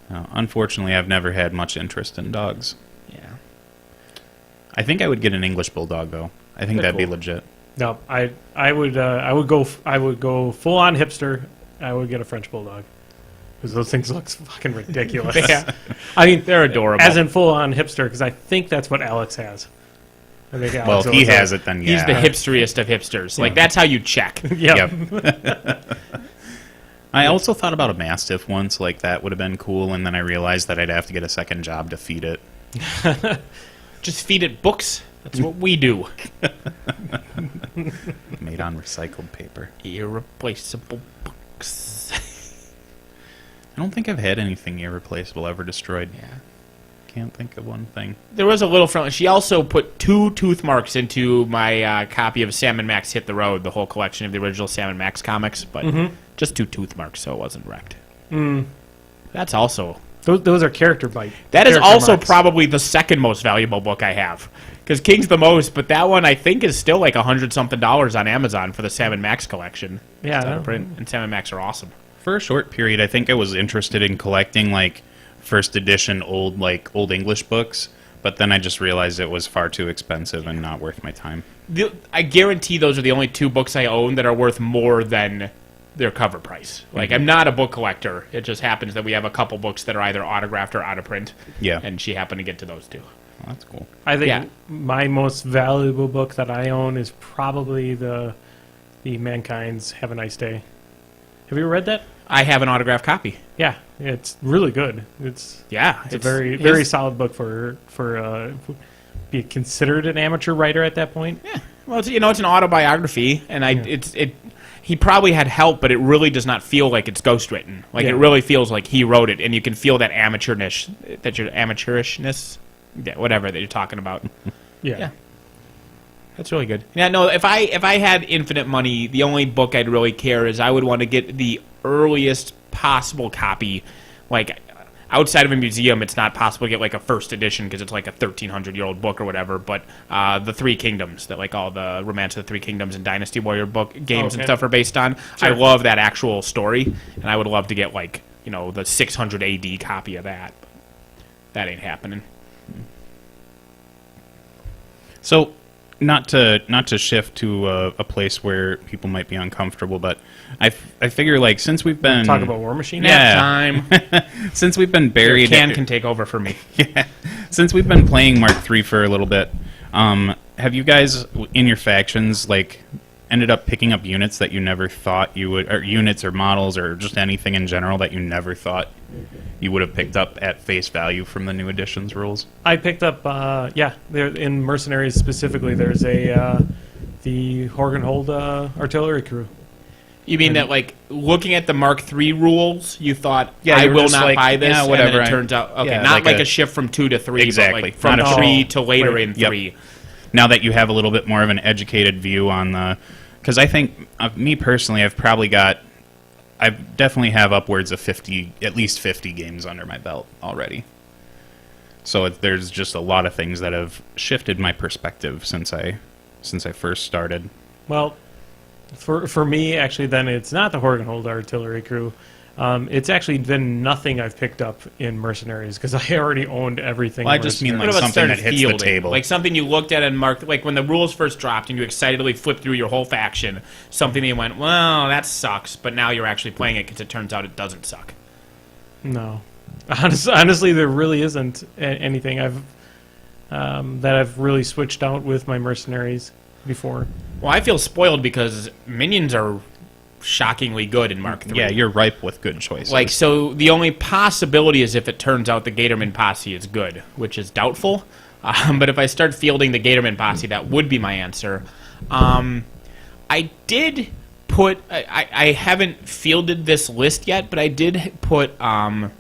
Unfortunately, I've never had much interest in dogs. Yeah. I think I would get an English bulldog, though. I think that'd be legit. No, I would go full on hipster. I would get a French bulldog because those things look fucking ridiculous. Yeah. I mean, they're adorable. As in full on hipster, because I think that's what Alex has. I think Alex if he has it, then yeah. He's the hipsteriest of hipsters. Like, that's how you check. Yep. I also thought about a Mastiff once, like that would have been cool, and then I realized that I'd have to get a second job to feed it. Just feed it books. That's what we do. Made on recycled paper. Irreplaceable books. I don't think I've had anything irreplaceable ever destroyed. Yeah. Can't think of one thing. There was a little friendly. She also put 2 tooth marks into my copy of Sam and Max Hit the Road, the whole collection of the original Sam and Max comics, but just 2 tooth marks, so it wasn't wrecked. That's also... Those are character bite. That is also marks. probably the second most valuable book I have. Because King's the most, but that one I think is still like $100-something on Amazon for the Sam and Max collection. Yeah. And Sam and Max are awesome. For a short period, I think I was interested in collecting, like, first edition old English books, but then I just realized it was far too expensive and not worth my time. I guarantee those are the only 2 books I own that are worth more than their cover price. Like, I'm not a book collector. It just happens that we have a couple books that are either autographed or out of print. Yeah. And she happened to get to those 2. Well, that's cool. I think my most valuable book that I own is probably the Mankind's Have a Nice Day. Have you ever read that? I have an autographed copy. Yeah, it's really good. It's a very very solid book for be considered an amateur writer at that point. Yeah, well, it's an autobiography, and he probably had help, but it really does not feel like it's ghostwritten. Like it really feels like he wrote it, and you can feel that amateurishness, whatever that you're talking about. Yeah. That's really good. Yeah, no, if I had infinite money, the only book I'd really care is I would want to get the earliest possible copy. Like, outside of a museum, it's not possible to get like a first edition because it's like a 1,300-year-old book or whatever. But the Three Kingdoms, that like all the Romance of the Three Kingdoms and Dynasty Warrior book games and stuff are based on. Sure. I love that actual story, and I would love to get like the 600 AD copy of that. But that ain't happening. So, not to shift to a place where people might be uncomfortable, but I figure like since we've been Talk about War Machine. Yeah. Time. Since we've been buried, Can take over for me. Yeah. Since we've been playing Mark III for a little bit, have you guys in your factions like ended up picking up units that you never thought you would, or units or models or just anything in general that you never thought you would have picked up at face value from the new editions rules? I picked up, there in Mercenaries specifically. There's the Horgenhold artillery crew. You mean that, like, looking at the Mark III rules, you thought, Yeah, I you were will just not like, buy this, yeah, and whatever, then it turns out, okay, yeah, not like like a a shift from 2 to 3, Exactly. but like from Not a 3 shift. to later Right. in Yep. 3. Now that you have a little bit more of an educated view on the... Because I think, me personally, I definitely have upwards of 50, at least 50 games under my belt already. So there's just a lot of things that have shifted my perspective since I first started. Well, for me, actually, then it's not the Horgenhold artillery crew. It's actually been nothing I've picked up in Mercenaries because I already owned everything. Well, I just mean Mercenaries. like What about something that started hits fielding? the table. Like something you looked at and marked, like when the rules first dropped and you excitedly flipped through your whole faction, something that you went, well, that sucks, but now you're actually playing it because it turns out it doesn't suck. No, honestly, there really isn't anything that I've really switched out with my Mercenaries before. Well, I feel spoiled because minions are shockingly good in Mark III. Yeah, you're ripe with good choices. Like, so the only possibility is if it turns out the Gatorman posse is good, which is doubtful. But if I start fielding the Gatorman posse, that would be my answer. I did put... I haven't fielded this list yet, but I did put Blythe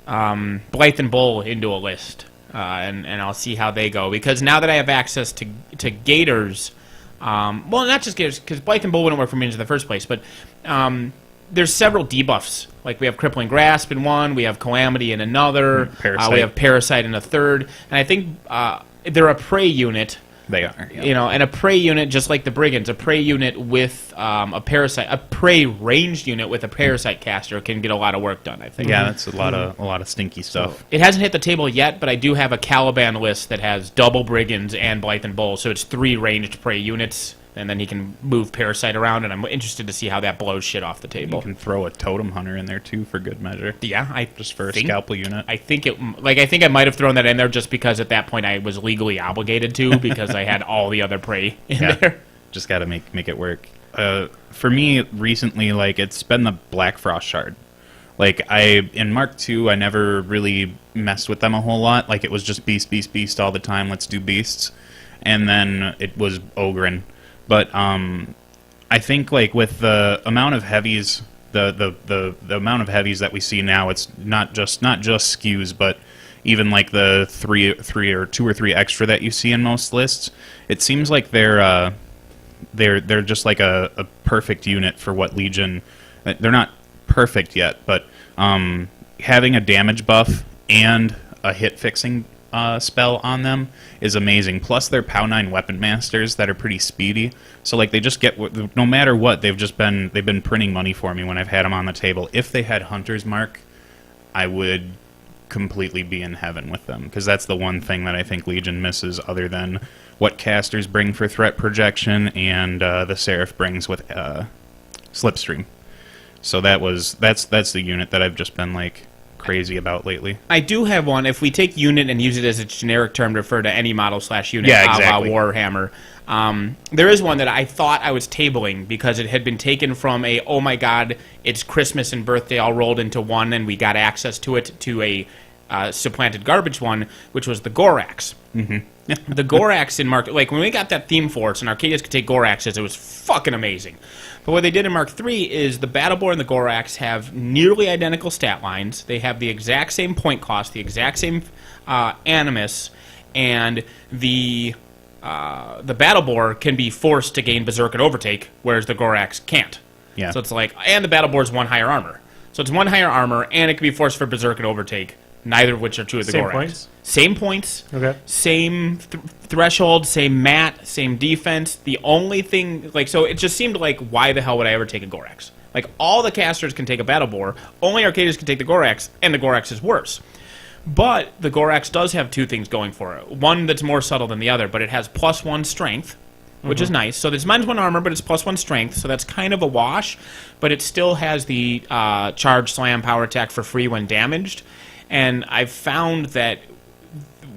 and Bull into a list. And I'll see how they go. Because now that I have access to Gators... well, not just Gators, because Blythe and Bull wouldn't work for minions in the first place, but there's several debuffs. Like, we have Crippling Grasp in one, we have Calamity in another, Parasite. we have Parasite in a third, and I think they're a prey unit. they are. Yeah. And a prey unit, just like the Brigands, a prey unit with a prey ranged unit with a Parasite caster can get a lot of work done, I think. Yeah, that's a lot of stinky stuff. It hasn't hit the table yet, but I do have a Caliban list that has double Brigands and Blythe and Bull, so it's 3 ranged prey units, and then he can move Parasite around, and I'm interested to see how that blows shit off the You table. can throw a Totem Hunter in there too for good measure. Yeah, I Just for a think- scalpel unit. I think I might have thrown that in there just because at that point I was legally obligated to because I had all the other prey in there. Just got to make it work. For me, recently, like, it's been the Black Frost Shard. Like, in Mark II, I never really messed with them a whole lot. Like, it was just beast, beast, beast all the time. Let's do beasts. And then it was Ogren. But I think, like, with the amount of heavies, the amount of heavies that we see now, it's not just skews, but even like the three or 2 or 3 extra that you see in most lists, it seems like they're just like a perfect unit for what Legion. They're not perfect yet, but having a damage buff and a hit fixing spell on them is amazing. Plus, they're POW 9 weapon masters that are pretty speedy. So, like, they just get no matter what. They've been printing money for me when I've had them on the table. If they had Hunter's Mark, I would completely be in heaven with them, because that's the one thing that I think Legion misses, other than what casters bring for threat projection and the Seraph brings with Slipstream. So that's the unit that I've just been like crazy about lately. I do have one. If we take unit and use it as a generic term to refer to any model/unit, Yeah, a la exactly. Warhammer, there is one that I thought I was tabling because it had been taken from a, oh my god, it's Christmas and birthday all rolled into one, and we got access to it, to a supplanted garbage one, which was the Gorax. Mm-hmm. The Gorax in Mark... Like, when we got that theme for us and Arcadius could take Goraxes, it was fucking amazing. But what they did in Mark III is the Battlebore and the Gorax have nearly identical stat lines. They have the exact same point cost, the exact same animus, and the Battlebore can be forced to gain Berserk and Overtake, whereas the Gorax can't. Yeah. So it's like... And the Battlebor's 1 higher armor. So it's 1 higher armor, and it can be forced for Berserk and Overtake, neither of which are true of the Same Gorax. points? Same points. Okay. Same threshold, same mat, same defense. The only thing, so it just seemed like, why the hell would I ever take a Gorax? Like, all the casters can take a Battle Boar, only Arcadians can take the Gorax, and the Gorax is worse. But the Gorax does have 2 things going for it. One that's more subtle than the other, but it has +1 strength, which is nice. So it's -1 armor, but it's +1 strength, so that's kind of a wash. But it still has the charge, slam, power attack for free when damaged. And I've found that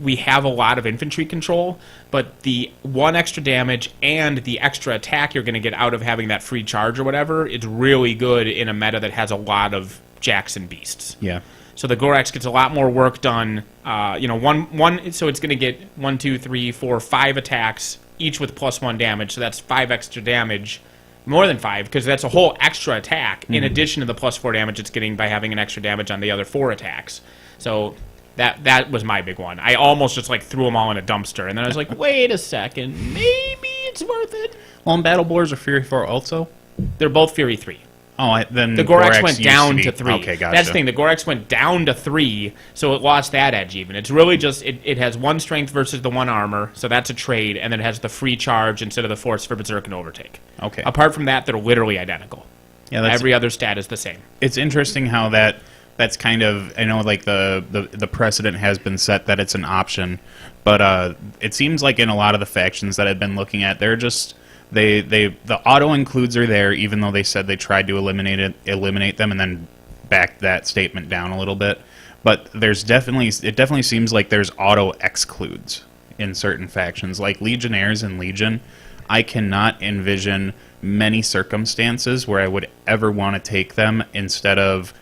we have a lot of infantry control, but the 1 extra damage and the extra attack you're going to get out of having that free charge or whatever, it's really good in a meta that has a lot of jacks and beasts. Yeah. So the Gorax gets a lot more work done. So it's going to get 1, 2, 3, 4, 5 attacks, each with +1 damage. So that's 5 extra damage, more than 5, because that's a whole extra attack in addition to the +4 damage it's getting by having an extra damage on the other 4 attacks. So that was my big one. I almost just threw them all in a dumpster, and then I was like, wait a second, maybe it's worth it. Well, and Battle Boars are Fury 4 also? They're both Fury 3. Oh, then The Gorax went used down be- to 3. Okay, gotcha. That's the thing. The Gorax went down to 3, so it lost that edge even. It's really just, it has 1 strength versus the 1 armor, so that's a trade, and then it has the free charge instead of the force for Berserk and Overtake. Okay. Apart from that, they're literally identical. Yeah, that's, Every other stat is the same. it's interesting how that's kind of, I know the precedent has been set that it's an option, but it seems like in a lot of the factions that I've been looking at, they're just the auto includes are there, even though they said they tried to eliminate them and then back that statement down a little bit. But it definitely seems like there's auto excludes in certain factions, like Legionnaires and Legion. I cannot envision many circumstances where I would ever want to take them instead of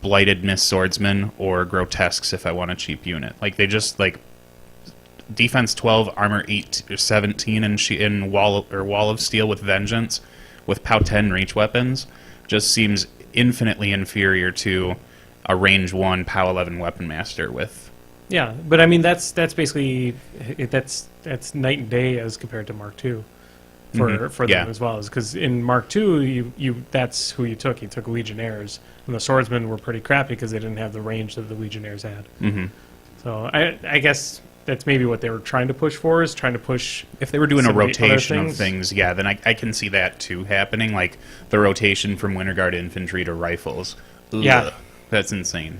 Blighted Mist Swordsman or Grotesques if I want a cheap unit. Like, they just, defense 12, armor 8 or 17 in Wall of Steel with Vengeance with POW 10 reach weapons just seems infinitely inferior to a range 1 POW 11 Weapon Master with. Yeah, but I mean that's basically that's night and day as compared to Mark II for them as well, because in Mark II you that's who you took. You took Legionnaires, and the swordsmen were pretty crappy because they didn't have the range that the Legionnaires had. Mm-hmm. So I guess that's maybe what they were trying to push for, is trying to push. If they were doing a some of the other rotation of things, yeah, then I can see that too happening, like the rotation from Winter Guard infantry to rifles. Ugh, Yeah. that's insane.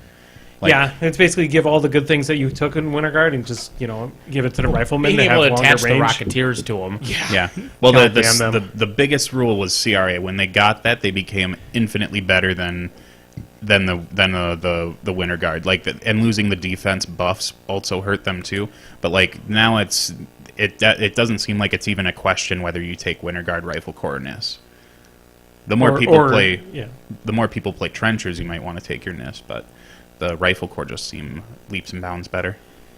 Yeah, it's basically give all the good things that you took in Winter Guard and just give it to the riflemen. Being to able have to longer attach the range. Rocketeers to them. Yeah. Well, Goddamn them. the biggest rule was CRA. When they got that, they became infinitely better than the Winter Guard. And losing the defense buffs also hurt them too. But now it doesn't seem like it's even a question whether you take Winter Guard, Rifle Corps, or NIS. The more people play trenchers, you might want to take your NIS, but the Rifle Corps just seem leaps and bounds better.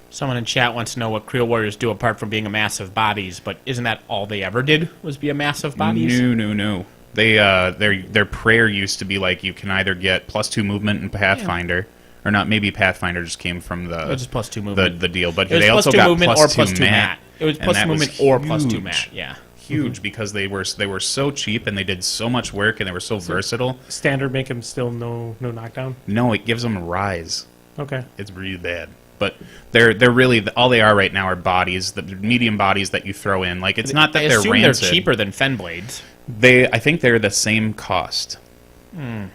Someone in chat wants to know what Creel Warriors do apart from being a mass of bodies, but isn't that all they ever did, was be a mass of bodies? No. They their prayer used to be you can either get +2 movement in Pathfinder, or not. Maybe Pathfinder just came from It was just +2 movement. the deal, but It was they also +2 got movement +2 or +2 mat. It was and +2 that was movement or +2 huge. mat. Yeah. Huge, because they were so cheap and they did so much work and they were so versatile. Standard make him still no knockdown. No, it gives them a rise. Okay. It's really bad. But they're really all they are right now are bodies, the medium bodies that you throw in. It's not that I they're assume rancid. they're cheaper than Fen Blades. I think they're the same cost.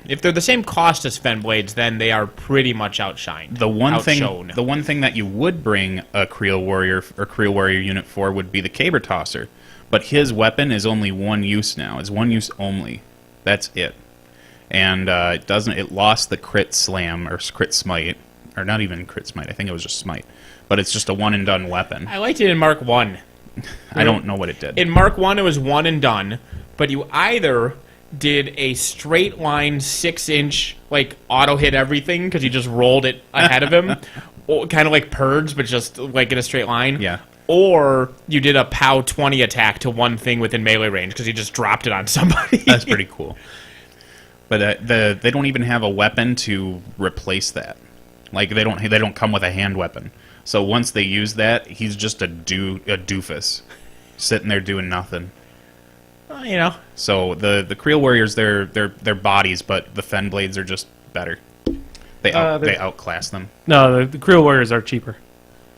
If they're the same cost as Fen Blades, then they are pretty much outshined. The one outshone. thing that you would bring a Creel Warrior or Creel Warrior unit for would be the Caber Tosser, but his weapon is only one use now. It's one use only. That's it. And it lost the crit slam or crit smite, or not even crit smite. I think it was just smite, but it's just a one and done weapon. I liked it in Mark 1. I don't know what it did. In Mark 1, it was one and done, but you either did a straight line 6-inch auto hit everything because you just rolled it ahead of him, kind of like Purge, but just in a straight line. Yeah. Or you did a POW 20 attack to one thing within melee range because you just dropped it on somebody. That's pretty cool. But they don't even have a weapon to replace that. They don't come with a hand weapon. So once they use that, he's just a doofus sitting there doing nothing. You know. So the Creel Warriors, they're bodies, but the Fen Blades are just better. They outclass them. No, the Creel Warriors are cheaper.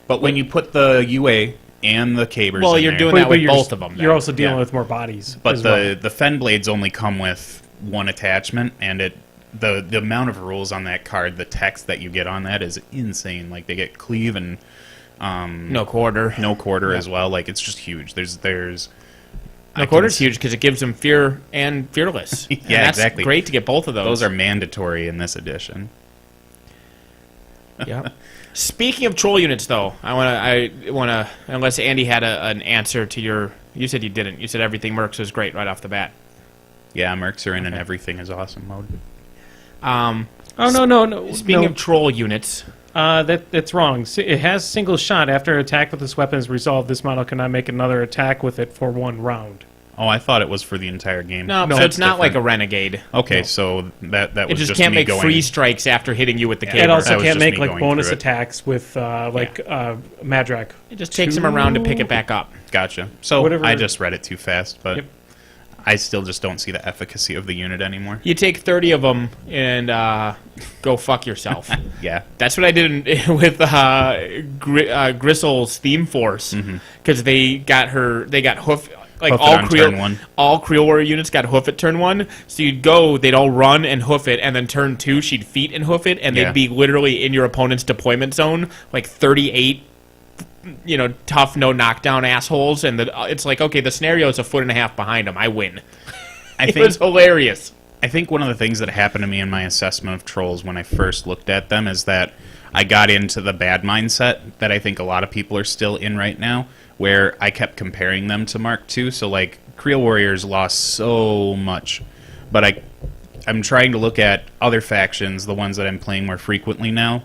But when you put the UA and the Cabers Well, in you're there, doing that with you're both of them. You're also dealing Yeah. with more bodies. but as well. the Fen Blades only come with one attachment, and the amount of rules on that card, the text that you get on that is insane. Like, they get cleave and no quarter. no quarter as well. Like, it's just huge. There's No quarter's huge because it gives them fear and fearless. Yeah, And that's exactly. great to get both of those. Those are mandatory in this edition. Yeah. Speaking of troll units, though, I wanna unless Andy had an answer to your. You said you didn't. You said everything Mercs was great right off the bat. Yeah, Mercs are in, and everything is awesome mode. No. Speaking of troll units, That's wrong. It has single shot. After attack with this weapon is resolved, this model cannot make another attack with it for 1 round. Oh, I thought it was for the entire game. no, so That's it's not like a different. renegade. Okay, so that It was just just can't me make going, free strikes after hitting you with the Yeah. caber. It also That was can't just make me like going bonus through it. attacks with Madrak. It just takes him around to pick it back up. Gotcha. So Whatever- I just read it too fast, but Yep. I still just don't see the efficacy of the unit anymore. You take 30 of them and go fuck yourself. Yeah. That's what I did with Gristle's Theme Force because they got hoof. Like Hoof it all on turn 1. all Creel Warrior units got hoof it turn 1. So you'd go, they'd all run and hoof it, and then turn 2, she'd feet and hoof it, and Yeah. they'd be literally in your opponent's deployment zone, like 38, tough, no knockdown assholes, and it's like, okay, the scenario is a foot and a half behind them. I win. It was hilarious. I think one of the things that happened to me in my assessment of trolls when I first looked at them is that I got into the bad mindset that I think a lot of people are still in right now, where I kept comparing them to Mark II. So, like, Creel Warriors lost so much, but I'm trying to look at other factions, the ones that I'm playing more frequently now,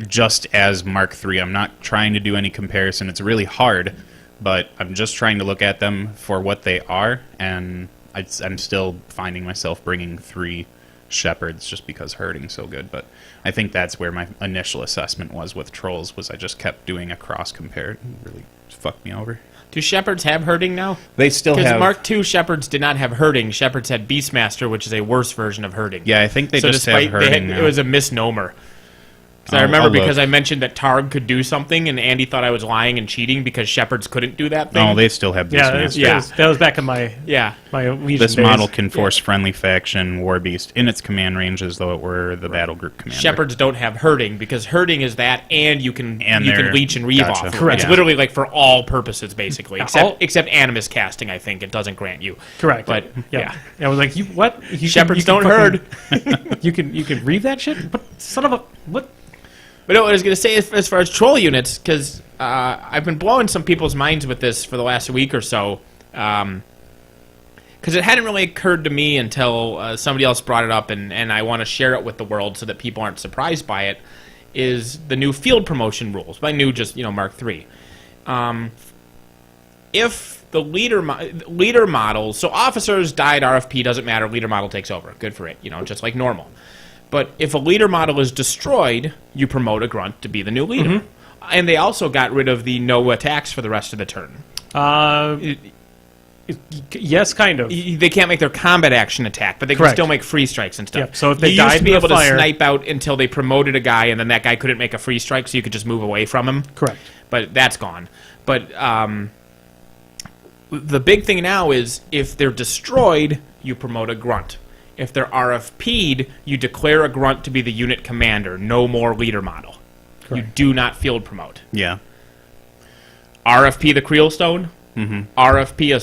just as Mark III. I'm not trying to do any comparison. It's really hard, but I'm just trying to look at them for what they are, and I'm still finding myself bringing 3 Shepherds just because herding's so good. But I think that's where my initial assessment was with trolls, was I just kept doing a cross compare. It really fucked me over. Do Shepherds have herding now? They still Because have... Mark II Shepherds did not have herding. Shepherds had Beastmaster, which is a worse version of herding. Yeah, I think they So just have despite herding now. it was a misnomer. I I'll remember look. because I mentioned that Targ could do something, and Andy thought I was lying and cheating because Shepherds couldn't do that thing. No, they still have Yeah, Beastmaster. that was back in my Yeah. Legion This days. model can force friendly faction War Beast in its command range as though it were the battle group commander. Shepherds don't have herding because herding is that, and you can they're- leech and reave gotcha. off. Correct. It's Yeah. literally like for all purposes, basically, all- except animus casting. I think it doesn't grant you. Correct. But yeah. I was like, you what? Shepherds don't herd. You can read that shit? What son of a what? But no, what I was going to say is, as far as troll units, because I've been blowing some people's minds with this for the last week or so, because it hadn't really occurred to me until somebody else brought it up, and I want to share it with the world so that people aren't surprised by it, is the new field promotion rules. By new, just, Mark III. If the leader models, so officers died, RFP, doesn't matter, leader model takes over. Good for it, just like normal. But if a leader model is destroyed, you promote a grunt to be the new leader. And they also got rid of the no attacks for the rest of the turn. Yes, kind of. They can't make their combat action attack, but they can Correct. still make free strikes and stuff. Yep, so if they you used died to be in the able fire- to snipe out until they promoted a guy, and then that guy couldn't make a free strike, so you could just move away from him. Correct. But that's gone. But the big thing now is if they're destroyed, you promote a grunt. If they're RFP'd, you declare a grunt to be the unit commander. No more leader model. Correct. You do not field promote. Yeah. RFP the Creelstone. RFP a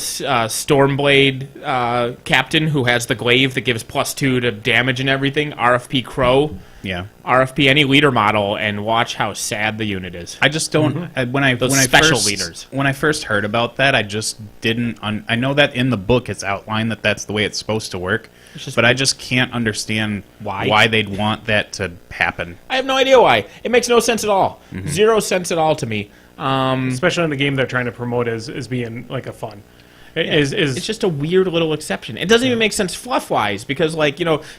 Stormblade captain who has the glaive that gives +2 to damage and everything. RFP Crow. Yeah. RFP any leader model, and watch how sad the unit is. I just don't. When I special first, leaders. When I first heard about that, I just didn't. I know that in the book it's outlined that that's the way it's supposed to work, but I just can't understand why they'd want that to happen. I have no idea why. It makes no sense at all. 0 sense at all to me. Especially in the game they're trying to promote as being like a fun. It's just a weird little exception. It doesn't even make sense fluff-wise because,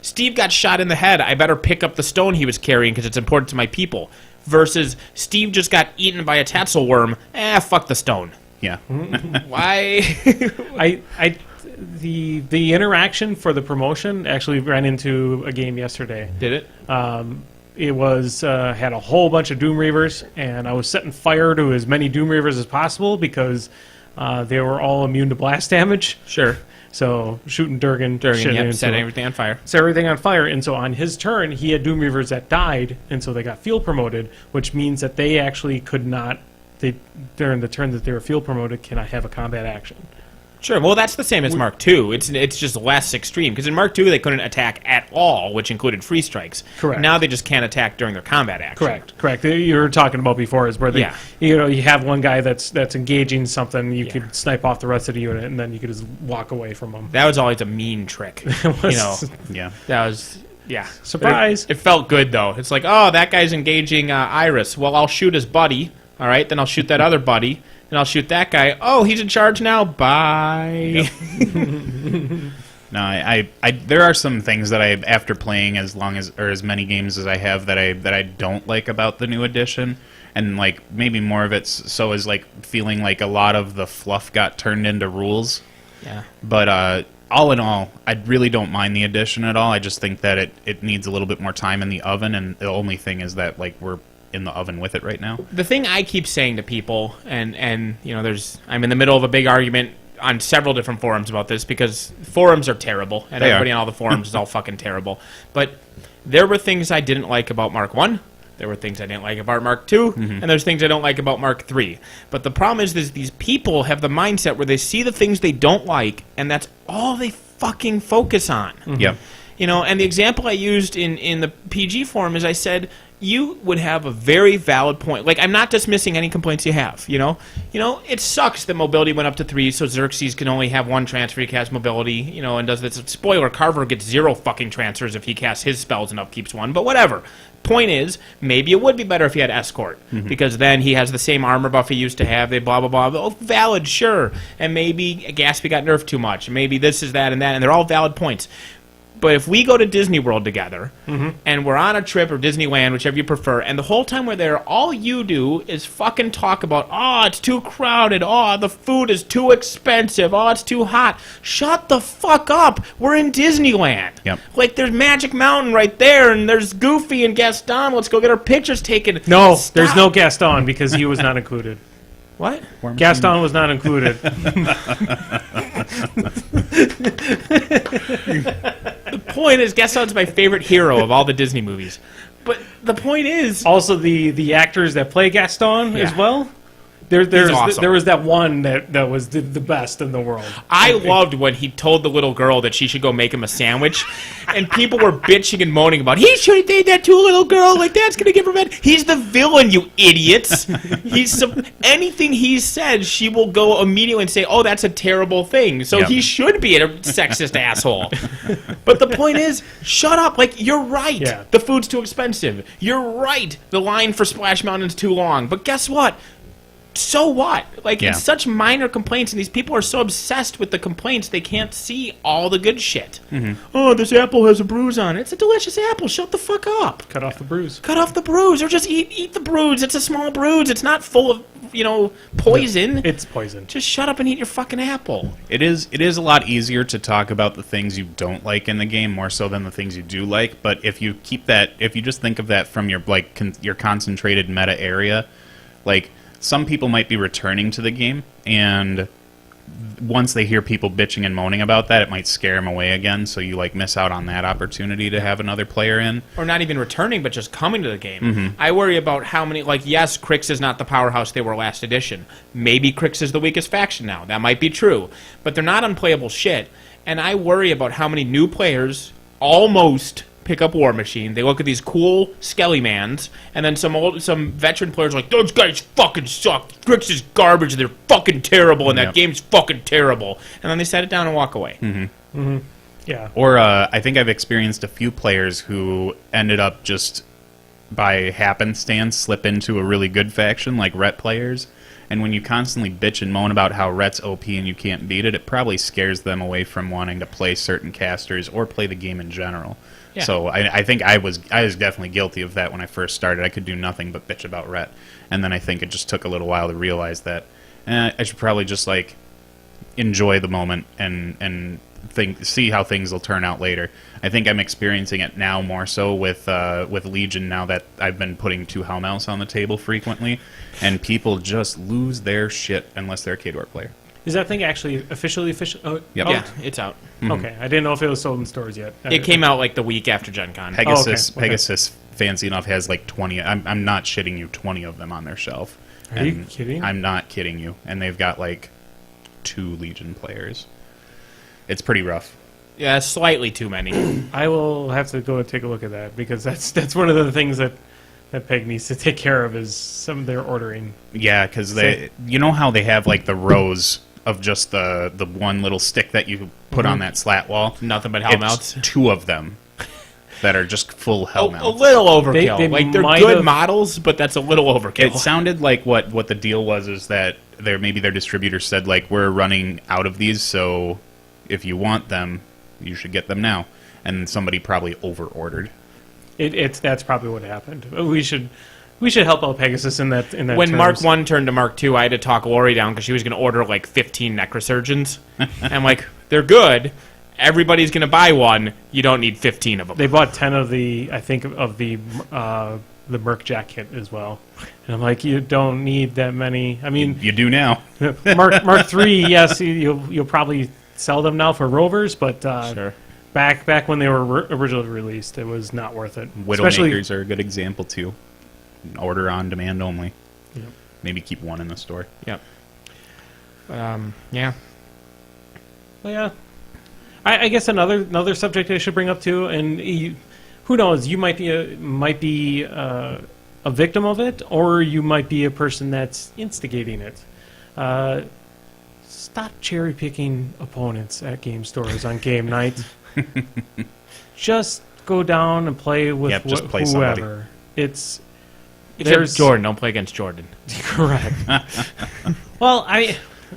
Steve got shot in the head. I better pick up the stone he was carrying because it's important to my people. Versus Steve just got eaten by a tatzel worm. Fuck the stone. Yeah. Why? the interaction for the promotion actually ran into a game yesterday. Did it? It was had a whole bunch of Doom Reavers, and I was setting fire to as many Doom Reavers as possible because they were all immune to blast damage. Sure. So shooting Durgan set everything on fire. Set everything on fire, and so on his turn, he had Doom Reavers that died, and so they got field promoted, which means that they actually could not, during the turn that they were field promoted, cannot have a combat action. Sure. Well, that's the same as Mark II. It's just less extreme because in Mark II they couldn't attack at all, which included free strikes. Correct. Now they just can't attack during their combat action. Correct. You were talking about before is where they, you have one guy that's engaging something, you could snipe off the rest of the unit, and then you could just walk away from them. That was always a mean trick. Yeah. That was. Yeah. Surprise. It felt good, though. It's like, oh, that guy's engaging Iris. Well, I'll shoot his buddy. All right, then I'll shoot that other buddy. And I'll shoot that guy. Oh, he's in charge now. Bye. Yep. No, I there are some things that after playing as many games as I have that I don't like about the new edition, and like maybe more of it so is like feeling like a lot of the fluff got turned into rules. Yeah. But all in all, I really don't mind the edition at all. I just think that it needs a little bit more time in the oven, and the only thing is that like we're in the oven with it right now. The thing I keep saying to people, and I'm in the middle of a big argument on several different forums about this because forums are terrible, and everybody on all the forums is all fucking terrible. But there were things I didn't like about Mark 1. There were things I didn't like about Mark 2, and there's things I don't like about Mark 3. But the problem is these people have the mindset where they see the things they don't like, and that's all they fucking focus on. Yeah. And the example I used in the PG forum is I said, you would have a very valid point. Like, I'm not dismissing any complaints you have, it sucks that mobility went up to 3, so Xerxes can only have 1 transfer. He casts mobility, and does this. Spoiler, Carver gets 0 fucking transfers if he casts his spells and upkeeps 1, but whatever. Point is, maybe it would be better if he had escort, because then he has the same armor buff he used to have, they blah, blah, blah. Oh, valid, sure. And maybe Gatsby got nerfed too much, maybe this is that, and they're all valid points. But if we go to Disney World together, and we're on a trip, or Disneyland, whichever you prefer, and the whole time we're there, all you do is fucking talk about, it's too crowded, the food is too expensive, it's too hot. Shut the fuck up. We're in Disneyland. Yep. Like, there's Magic Mountain right there, and there's Goofy and Gaston. Let's go get our pictures taken. No, there's no Gaston because he was not included. What? Gaston was not included. The point is, Gaston's my favorite hero of all the Disney movies. But the point is... Also, the actors that play Gaston as well. Awesome. There was that one that was the best in the world. I loved when he told the little girl that she should go make him a sandwich, and people were bitching and moaning about, he should have did that to a little girl, like that's going to give her bed. He's the villain, you idiots. Anything he says, she will go immediately and say, that's a terrible thing. So he should be a sexist asshole. But the point is, shut up. Like, you're right. Yeah. The food's too expensive. You're right. The line for Splash Mountain's too long. But guess what? So what? Like, it's such minor complaints, and these people are so obsessed with the complaints, they can't see all the good shit. Oh, this apple has a bruise on it. It's a delicious apple. Shut the fuck up. Cut off the bruise. Cut off the bruise, or just eat the bruise. It's a small bruise. It's not full of, poison. It's poison. Just shut up and eat your fucking apple. It is a lot easier to talk about the things you don't like in the game more so than the things you do like, but if you just think of that from your your concentrated meta area, like, some people might be returning to the game, and once they hear people bitching and moaning about that, it might scare them away again, so you miss out on that opportunity to have another player in. Or not even returning, but just coming to the game. I worry about how many, yes, Crix is not the powerhouse they were last edition. Maybe Crix is the weakest faction now. That might be true. But they're not unplayable shit. And I worry about how many new players almost pick up War Machine. They look at these cool Skelly-mans, and then some veteran players are like, those guys fucking suck. Crix is garbage. They're fucking terrible, and that game's fucking terrible. And then they set it down and walk away. Yeah. Or I think I've experienced a few players who ended up just by happenstance slip into a really good faction, like Rhett players. And when you constantly bitch and moan about how Rhett's OP and you can't beat it, it probably scares them away from wanting to play certain casters or play the game in general. Yeah. So I think I was definitely guilty of that when I first started. I could do nothing but bitch about Rhett. And then I think it just took a little while to realize that I should probably just enjoy the moment and see how things will turn out later. I think I'm experiencing it now more so with Legion now that I've been putting 2 Hellmouths on the table frequently, and people just lose their shit unless they're a K-Door player. Is that thing actually officially? Oh, Yep. Yeah, it's out. Okay, I didn't know if it was sold in stores yet. It came out like the week after Gen Con. Pegasus, okay. Pegasus, fancy enough, has like 20. I'm not shitting you, 20 of them on their shelf. Are you kidding? I'm not kidding you. And they've got like 2 Legion players. It's pretty rough. Yeah, slightly too many. I will have to go and take a look at that, because that's one of the things that Peg needs to take care of, is some of their ordering. Yeah, because you know how they have like the rows of just the one little stick that you put on that slat wall? Nothing but It's Hellmouths. 2 of them that are just full A Hellmouths. little overkill. They like, they're might good have- models, but that's a little overkill. It sounded like what the deal was is that maybe their distributor said, like, we're running out of these, so if you want them, you should get them now. And somebody probably over-ordered. That's probably what happened. We should help out Pegasus in that. When terms. Mark 1 turned to Mark 2, I had to talk Lori down because she was going to order like 15 Necrosurgeons. I'm like, they're good. Everybody's going to buy one. You don't need 15 of them. They bought 10 of the Merc Jack kit as well, and I'm like, you don't need that many. I mean, You do now. Mark 3, yes, you'll probably sell them now for rovers, but Sure. back when they were originally released, it was not worth it. Widowmakers are a good example, too. Order on demand only. Yep. Maybe keep one in the store. Yep. Yeah. Well, yeah. I guess another subject I should bring up too, and who knows, you might be a victim of it, or you might be a person that's instigating it. Stop cherry picking opponents at game stores on game night. Just go down and play with just play whoever. somebody. Except Jordan. Don't play against Jordan. Correct. Well,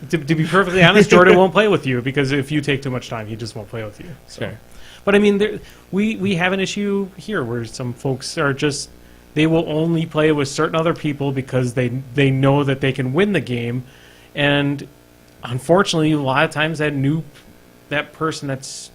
to be perfectly honest, Jordan won't play with you, because if you take too much time, he just won't play with you. So. Sure. But I mean, we have an issue here where some folks are just, they will only play with certain other people because they know that they can win the game, and unfortunately, a lot of times that person that's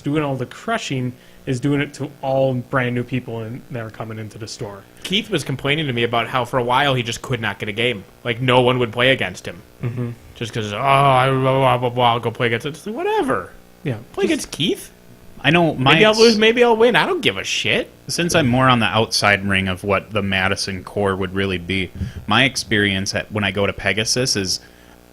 doing all the crushing is doing it to all brand new people that are coming into the store. Keith was complaining to me about how for a while he just could not get a game. Like, no one would play against him. Mm-hmm. Just because, I'll go play against it. It's like, whatever. Yeah, Play against Keith? I know Maybe I'll lose, maybe I'll win. I don't give a shit. Since I'm more on the outside ring of what the Madison core would really be, my experience when I go to Pegasus is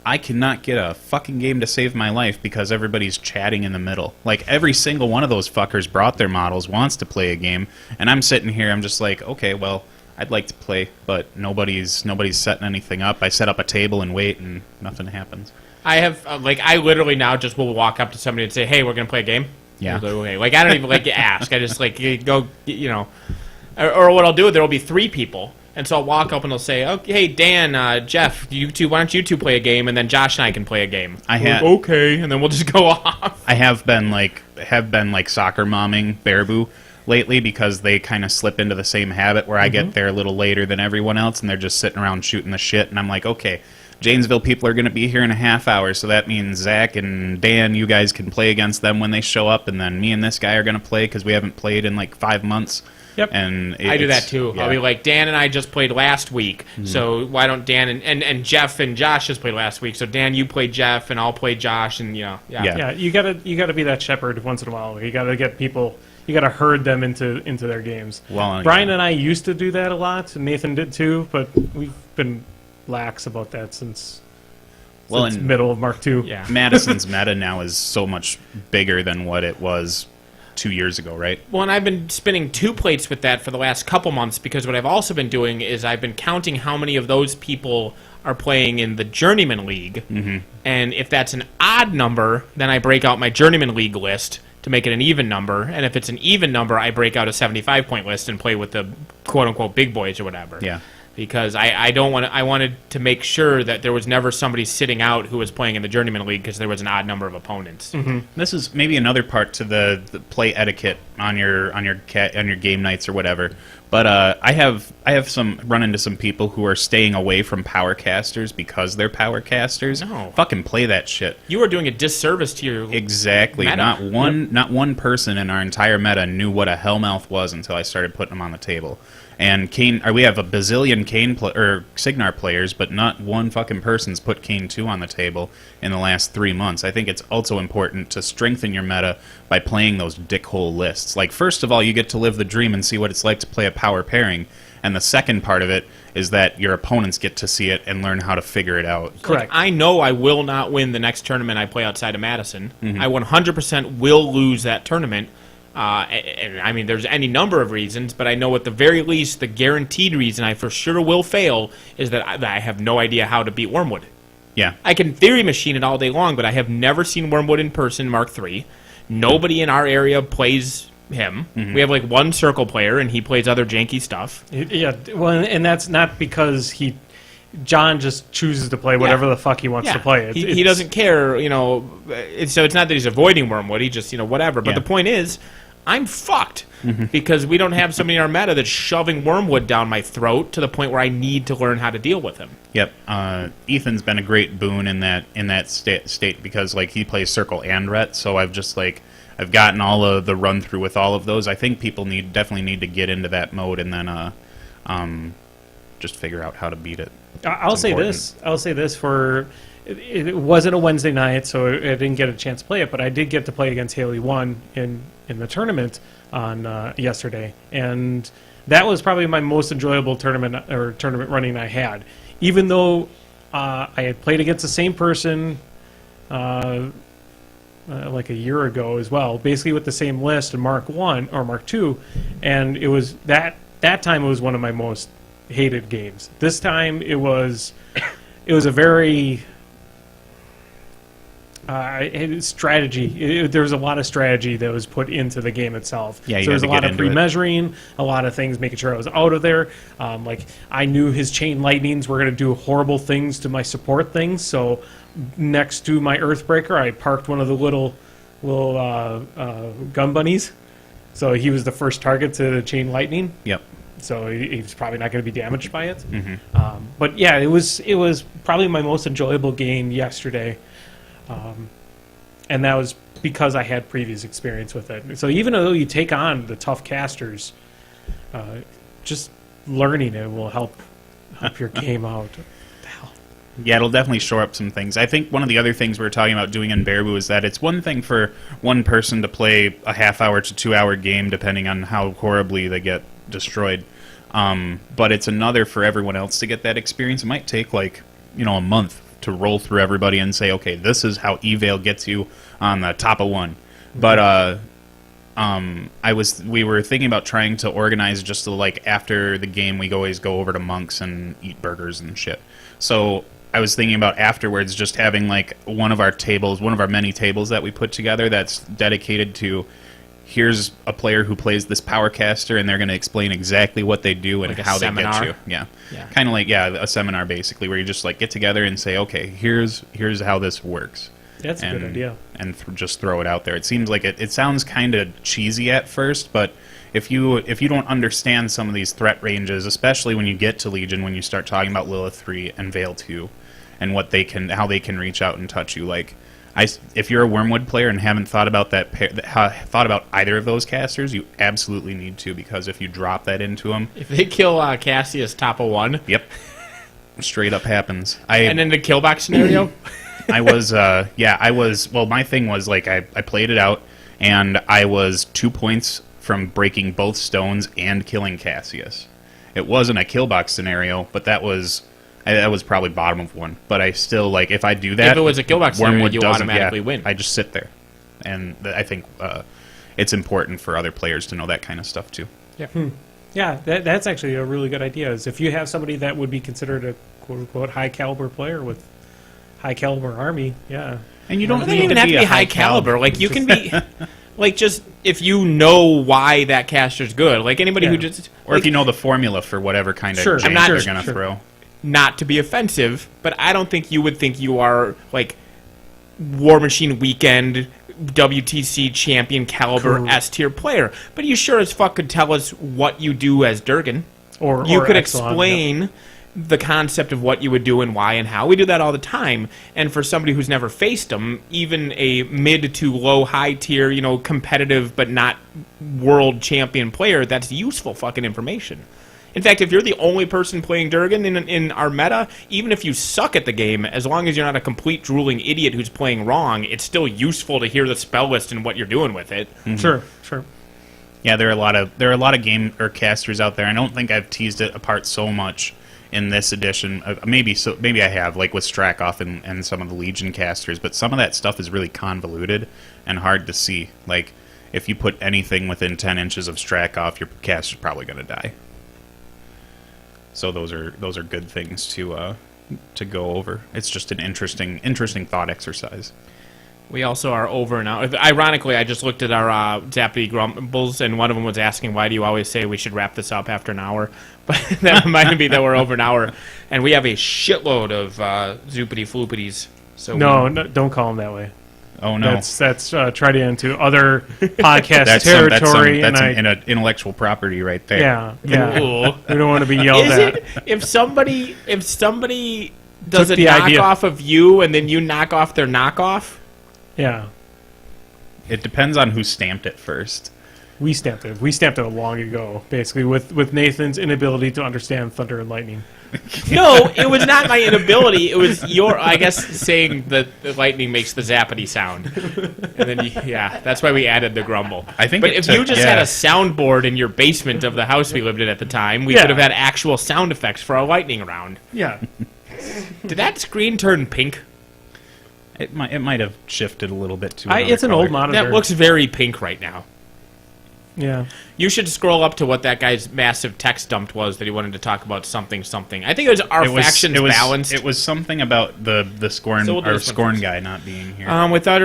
I cannot get a fucking game to save my life because everybody's chatting in the middle. Like, every single one of those fuckers brought their models, wants to play a game, and I'm sitting here, I'm just like, okay, well, I'd like to play, but nobody's setting anything up. I set up a table and wait, and nothing happens. I have, I literally now just will walk up to somebody and say, hey, we're going to play a game? Yeah. Like, okay. Like, I don't even, ask. I just, go, or what I'll do, there will be 3 people. And so I'll walk up and I'll say, "Okay, hey Dan, Jeff, why don't you two play a game, and then Josh and I can play a game." Okay, and then we'll just go off. I have been like soccer momming Baraboo lately because they kind of slip into the same habit where I get there a little later than everyone else, and they're just sitting around shooting the shit, and I'm like, okay, Janesville people are going to be here in a half hour, so that means Zach and Dan, you guys can play against them when they show up, and then me and this guy are going to play because we haven't played in like 5 months. Yep. And I do that too. Yeah. I'll be like, Dan and I just played last week, so why don't Dan and Jeff and Josh just played last week? So Dan, you play Jeff, and I'll play Josh, and Yeah. You gotta be that shepherd once in a while. You gotta get people. You gotta herd them into their games. Well, Brian and I used to do that a lot, and Nathan did too. But we've been lax about that since middle of Mark II. Yeah. Madison's meta now is so much bigger than what it was 2 years ago, right? Well, and I've been spinning 2 plates with that for the last couple months, because what I've also been doing is I've been counting how many of those people are playing in the Journeyman League, and if that's an odd number, then I break out my Journeyman League list to make it an even number, and if it's an even number, I break out a 75-point list and play with the quote-unquote big boys or whatever. Yeah. because I don't want I wanted to make sure that there was never somebody sitting out who was playing in the Journeyman League because there was an odd number of opponents. This is maybe another part to the play etiquette on your game nights or whatever. But I have run into some people who are staying away from power casters because they're power casters. No. Fucking play that shit. You are doing a disservice to your Exactly. meta. Not one person in our entire meta knew what a Hellmouth was until I started putting them on the table. And Kane, we have a bazillion Signar players, but not one fucking person's put Kane 2 on the table in the last 3 months. I think it's also important to strengthen your meta by playing those dickhole lists. Like, first of all, you get to live the dream and see what it's like to play a power pairing. And the second part of it is that your opponents get to see it and learn how to figure it out. Correct. I know I will not win the next tournament I play outside of Madison. I 100% will lose that tournament. And I mean, there's any number of reasons, but I know at the very least, the guaranteed reason I for sure will fail is that I have no idea how to beat Wormwood. Yeah. I can theory machine it all day long, but I have never seen Wormwood in person, Mark III. Nobody in our area plays him. We have like one circle player, and he plays other janky stuff. Yeah, well, and that's not because John just chooses to play whatever the fuck he wants to play. He doesn't care, so it's not that he's avoiding Wormwood, he just, whatever. But the point is, I'm fucked because we don't have somebody in our meta that's shoving Wormwood down my throat to the point where I need to learn how to deal with him. Yep. Ethan's been a great boon in that state because like he plays Circle and Ret, so I've gotten all of the run through with all of those. I think people definitely need to get into that mode and then just figure out how to beat it. I'll say this. It wasn't a Wednesday night, so I didn't get a chance to play it, but I did get to play against Haley 1 in the tournament on yesterday, and that was probably my most enjoyable tournament running I had. Even though I had played against the same person like a year ago as well, basically with the same list in Mark 1 or Mark 2, and it was that time it was one of my most hated games. This time it was a very strategy. There was a lot of strategy that was put into the game itself. Yeah, so there was a lot of pre-measuring, a lot of things, making sure I was out of there. Like I knew his chain lightnings were going to do horrible things to my support things. So next to my Earthbreaker, I parked one of the little gun bunnies. So he was the first target to the chain lightning. Yep. So he's probably not going to be damaged by it. But yeah, it was probably my most enjoyable game yesterday. And that was because I had previous experience with it. So even though you take on the tough casters, just learning it will help your game out. Yeah, it'll definitely shore up some things. I think one of the other things we were talking about doing in Baraboo is that it's one thing for one person to play a half-hour to 2-hour game, depending on how horribly they get destroyed. But it's another for everyone else to get that experience. It might take a month to roll through everybody and say, okay, this is how Evale gets you on the top of one. But we were thinking about trying to organize just after the game we always go over to Monk's and eat burgers and shit. So I was thinking about afterwards just having one of our many tables that we put together that's dedicated to here's a player who plays this power caster, and they're going to explain exactly what they do and how they get you. Yeah. Kind of a seminar basically, where you just get together and say, okay, here's how this works. That's a good idea. And just throw it out there. It seems like it sounds kind of cheesy at first, but if you don't understand some of these threat ranges, especially when you get to Legion, when you start talking about Lilith 3 and Veil 2, and how they can reach out and touch you, if you're a Wormwood player and haven't thought about thought about either of those casters, you absolutely need to, because if you drop that into them, if they kill Cassius top of one, yep, straight up happens. And in the kill box scenario, Well, my thing was I played it out, and I was 2 points from breaking both stones and killing Cassius. It wasn't a kill box scenario, but that was probably bottom of one. But I still, if I do that... If it was a kill box scenario, you automatically win. I just sit there. And I think it's important for other players to know that kind of stuff, too. Yeah. Yeah, that's actually a really good idea. Is if you have somebody that would be considered a quote-unquote high-caliber player with high-caliber army, yeah. And you don't even have to be high caliber. You can be... Like, just if you know why that caster's good. Like, anybody who just... Or if you know the formula for whatever kind of jank they're going to throw. Not to be offensive, but I don't think you would think you are, like, War Machine Weekend, WTC champion caliber S-tier player. But you sure as fuck could tell us what you do as Durgan. Or you could Exelon, explain the concept of what you would do and why and how. We do that all the time. And for somebody who's never faced them, even a mid to low high tier, you know, competitive but not world champion player, that's useful fucking information. In fact, if you're the only person playing Durgan in our meta, even if you suck at the game, as long as you're not a complete drooling idiot who's playing wrong, it's still useful to hear the spell list and what you're doing with it. Mm-hmm. Sure. Yeah, there are a lot of game or casters out there. I don't think I've teased it apart so much in this edition. Maybe I have, like with Strakoff and some of the Legion casters, but some of that stuff is really convoluted and hard to see. Like, if you put anything within 10 inches of Strakoff, your caster's probably going to die. So those are good things to go over. It's just an interesting thought exercise. We also are over now. Ironically, I just looked at our Zappity Grumbles, and one of them was asking, why do you always say we should wrap this up after an hour? But that reminded me that we're over an hour, and we have a shitload of Zoopity Floopities. So no, don't call them that way. Oh, no. That's treading into other podcast territory. That's an intellectual property right there. Yeah. We don't want to be yelled at. If somebody does a knockoff of you, and then you knock off their knockoff? Yeah. It depends on who stamped it first. We stamped it. We stamped it long ago, basically, with Nathan's inability to understand thunder and lightning. No, it was not my inability. It was your, I guess, saying that the lightning makes the zappity sound. And then, that's why we added the grumble. I think. But if you just had a soundboard in your basement of the house we lived in at the time, we could have had actual sound effects for our lightning round. Yeah. Did that screen turn pink? It might have shifted a little bit to it's an old monitor. That looks very pink right now. Yeah. You should scroll up to what that guy's massive text dump was that he wanted to talk about something. I think it was factions balanced. It was something about the Scorn Scorn guy not being here. Without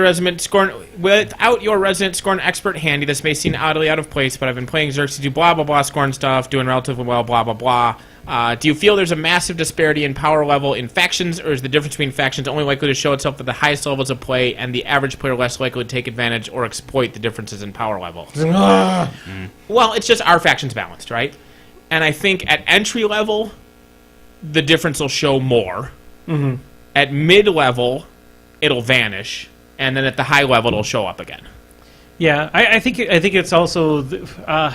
your resident Scorn expert handy, this may seem oddly out of place, but I've been playing Xerxes, do blah blah blah Scorn stuff, doing relatively well, blah blah blah. Do you feel there's a massive disparity in power level in factions, or is the difference between factions only likely to show itself at the highest levels of play, and the average player less likely to take advantage or exploit the differences in power level? Well, it's just our factions balanced, right? And I think at entry level, the difference will show more. Mm-hmm. At mid level, it'll vanish, and then at the high level, it'll show up again. Yeah, I think it's also. But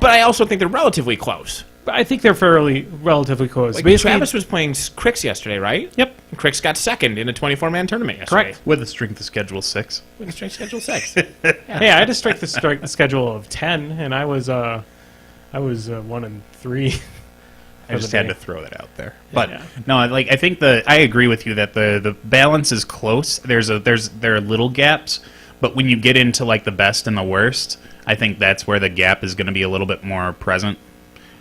I also think they're relatively close. I think they're relatively close. Like Travis was playing Crix yesterday, right? Yep. Crix got second in a 24-man tournament yesterday. Correct. With a strength of schedule 6. With a strength schedule 6. Hey, I had a strength schedule of 10, and I was 1 and 3. I just had to throw that out there. But no, I think I agree with you that the balance is close. There are little gaps, but when you get into like the best and the worst, I think that's where the gap is going to be a little bit more present.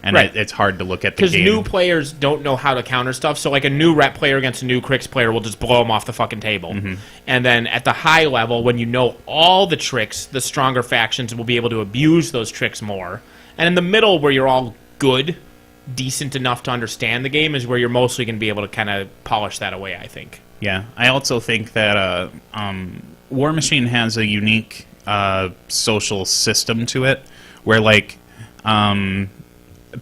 And it's hard to look at the game. Because new players don't know how to counter stuff. So, like, a new rep player against a new Crix player will just blow them off the fucking table. Mm-hmm. And then at the high level, when you know all the tricks, the stronger factions will be able to abuse those tricks more. And in the middle, where you're all good, decent enough to understand the game, is where you're mostly going to be able to kind of polish that away, I think. Yeah. I also think that War Machine has a unique social system to it, where, like...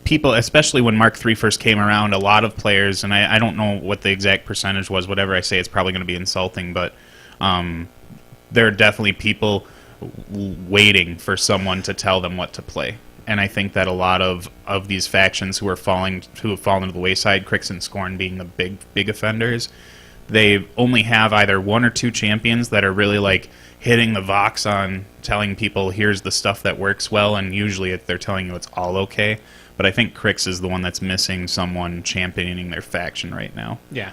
people, especially when Mark III first came around, a lot of players, and I don't know what the exact percentage was, whatever I say, it's probably going to be insulting, but there are definitely people waiting for someone to tell them what to play. And I think that a lot of these factions who have fallen to the wayside, Crix and Scorn being the big offenders, they only have either 1 or 2 champions that are really like hitting the Vox on telling people here's the stuff that works well, and usually they're telling you it's all okay. But I think Crix is the one that's missing someone championing their faction right now. Yeah.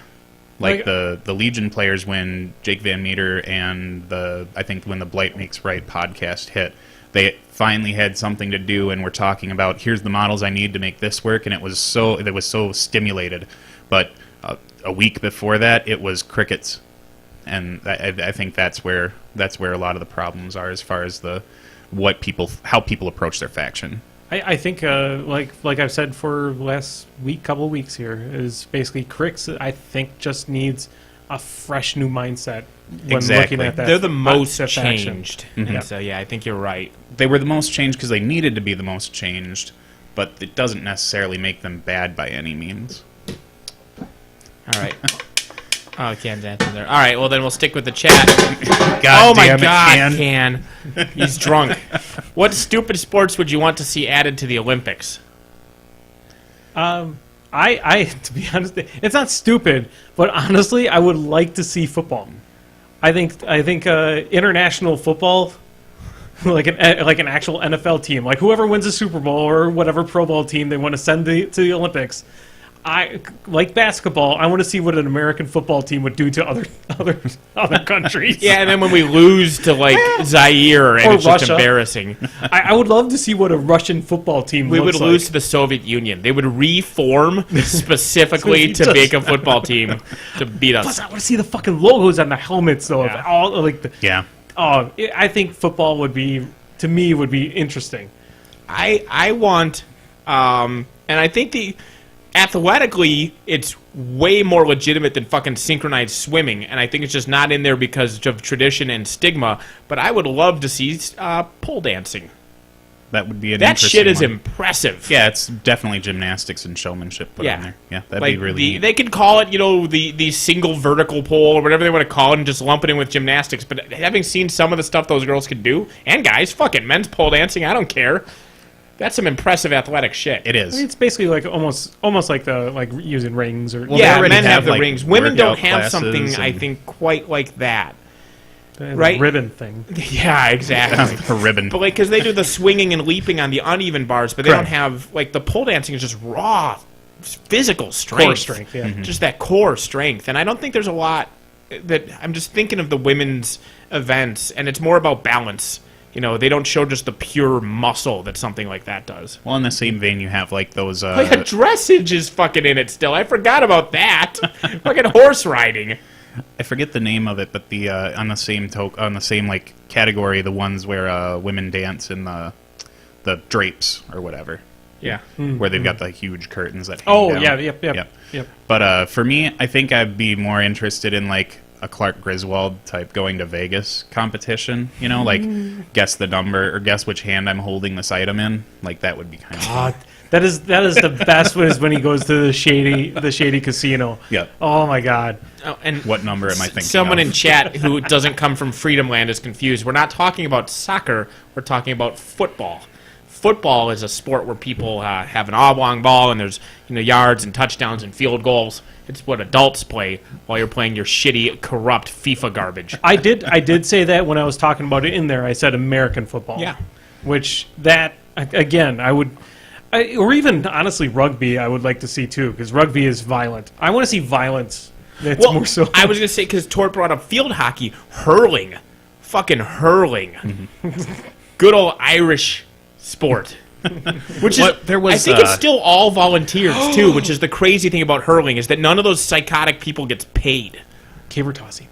Like the Legion players, when Jake Van Meter and I think when the Blight Makes Right podcast hit, they finally had something to do and were talking about here's the models I need to make this work, and it was so stimulated. But a week before that, it was crickets. and I think that's where a lot of the problems are as far as how people approach their faction. I think, like I've said for the last couple of weeks here, is basically Crix, I think, just needs a fresh new mindset when looking at that. They're the most faction. changed. And so, yeah, I think you're right. They were the most changed because they needed to be the most changed, but it doesn't necessarily make them bad by any means. All right. Oh, Can's answer there. All right, well, then we'll stick with the chat. God oh, my damn it, God, Can. He's drunk. What stupid sports would you want to see added to the Olympics? I to be honest, it's not stupid, but honestly, I would like to see football. I think international football, like an actual NFL team, like whoever wins the Super Bowl or whatever Pro Bowl team they want to send to the Olympics. I like basketball. I want to see what an American football team would do to other countries. Yeah, and then when we lose to like Zaire, and Or it's just Russia. embarrassing. I would love to see what a Russian football team We would looks lose like. to the Soviet Union. They would reform specifically to make a football team to beat Plus, us. I want to see the fucking logos on the helmets, though. Yeah. Of all like the, Yeah. I think football would be interesting. I want, and I think athletically, it's way more legitimate than fucking synchronized swimming, and I think it's just not in there because of tradition and stigma. But I would love to see pole dancing. That would be an That interesting shit is one. impressive. Yeah, it's definitely gymnastics and showmanship put in there. Yeah, that'd like be really neat. They could call it, the single vertical pole or whatever they want to call it and just lump it in with gymnastics. But having seen some of the stuff those girls could do, and guys, fucking men's pole dancing, I don't care. That's some impressive athletic shit. It is. I mean, it's basically like almost like using rings or Well, yeah, they already men have the like, rings. Women don't workout have classes something, I and- think, quite like that. the right? ribbon thing. Yeah, exactly. a ribbon. But because they do the swinging and leaping on the uneven bars, but they Correct. don't have the pole dancing is just raw physical strength. Core strength, yeah. Just that core strength. And I don't think there's a lot that I'm just thinking of the women's events, and it's more about balance. They don't show just the pure muscle that something like that does. Well, in the same vein, you have those. Oh, yeah, dressage is fucking in it still. I forgot about that. Fucking horse riding. I forget the name of it, but the on the same category, the ones where women dance in the drapes or whatever, Yeah. where they've got the huge curtains that hang Oh down. yeah, yep. But for me, I think I'd be more interested in a Clark Griswold type going to Vegas competition. Guess the number or guess which hand I'm holding this item in. That would be kind of fun. That is the best one is when he goes to the shady casino. Yep. Oh my God. Oh, and What number am I thinking someone of? in chat who doesn't come from Freedom Land is confused. We're not talking about soccer. We're talking about football. Football is a sport where people have an oblong ball and there's yards and touchdowns and field goals. It's what adults play while you're playing your shitty, corrupt FIFA garbage. I did say that when I was talking about it in there. I said American football. Yeah. Which again I would, or even honestly rugby I would like to see too, because rugby is violent. I want to see violence. That's Well, more so. I was going to say, because Tort brought up field hockey, hurling. Fucking hurling. Good old Irish sport. Which is, there was, I think it's still all volunteers, too, which is the crazy thing about hurling, is that none of those psychotic people gets paid. Caber tossing.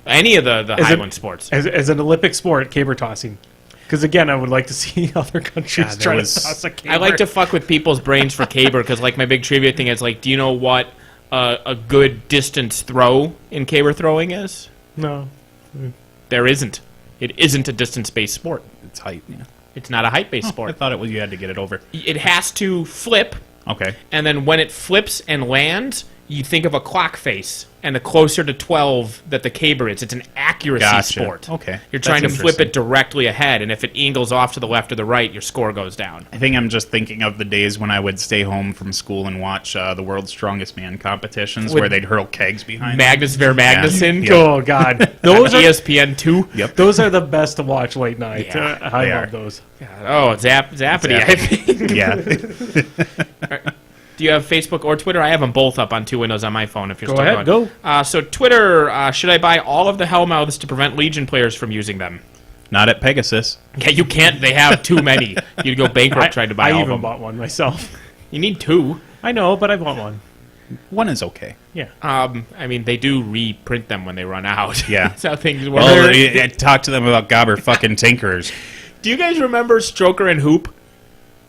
Any of the Highland sports. As an Olympic sport, caber tossing. Because again, I would like to see other countries God, try to was- toss a caber. I like to fuck with people's brains for caber, because my big trivia thing is, do you know what a good distance throw in caber throwing is? No. There isn't. It isn't a distance-based sport. It's height. Yeah. It's not a height-based I sport. thought it was you had to get it over. It has to flip, Okay. and then when it flips and lands, you think of a clock face, and the closer to 12 that the caber is, it's an accuracy Gotcha. sport. Okay. You're trying to That's flip it interesting. directly ahead, and if it angles off to the left or the right, your score goes down. I think I'm just thinking of the days when I would stay home from school and watch the World's Strongest Man competitions With where they'd hurl kegs behind. Magnus Ver Magnuson, Yeah. Oh God, those are ESPN 2. Yep. those are the best to watch late night. Yeah, I they love are. those. Oh, Zappity, I think. Yeah. Do you have Facebook or Twitter? I have them both up on two windows on my phone if you're Go still ahead, going. go. So Twitter, should I buy all of the Hellmouths to prevent Legion players from using them? Not at Pegasus. Yeah, you can't. They have too many. You'd go bankrupt trying to buy all I of even them. bought one myself. You need two. I know, but I bought one. One is okay. Yeah. I mean, they do reprint them when they run out. Yeah. That's how things work. Well, talk to them about Gobber fucking Tinkerers. Do you guys remember Stroker and Hoop?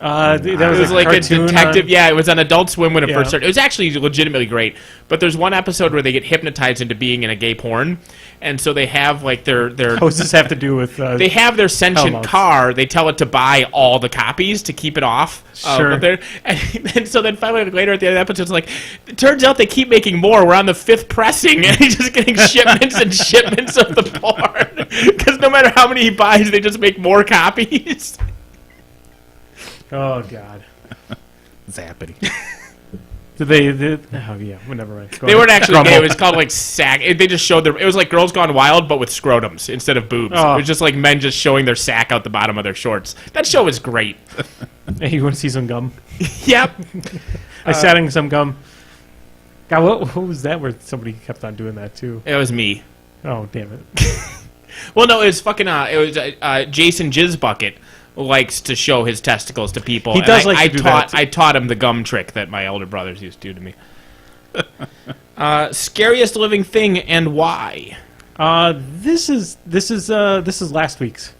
That It was a like a cartoon detective. on- Yeah, it was on Adult Swim when it Yeah. first started. It was actually legitimately great. But there's one episode where they get hypnotized into being in a gay porn, and so they have like their What does this have to do with... they have their sentient Helmets. car. They tell it to buy all the copies to keep it off. Sure. And so then finally later at the end of the episode, it's like, it turns out they keep making more. We're on the 5th pressing, and he's just getting shipments and shipments of the porn. Because no matter how many he buys, they just make more copies. Oh, God. Zappity. Did they... oh, yeah. Well, never mind. Go They ahead. weren't actually Grumble. gay. It was called like sack. They just showed their. It was like Girls Gone Wild, but with scrotums instead of boobs. Oh. It was just like men just showing their sack out the bottom of their shorts. That show was great. Hey, you want to see some gum? Yep. I sat in some gum. God, what was that where somebody kept on doing that, too? It was me. Oh, damn it. Well, no, it was fucking. It was Jason Jizzbucket likes to show his testicles to people. He and does like to do that. I taught him the gum trick that my elder brothers used to do to me. Scariest living thing and why? This is last week's.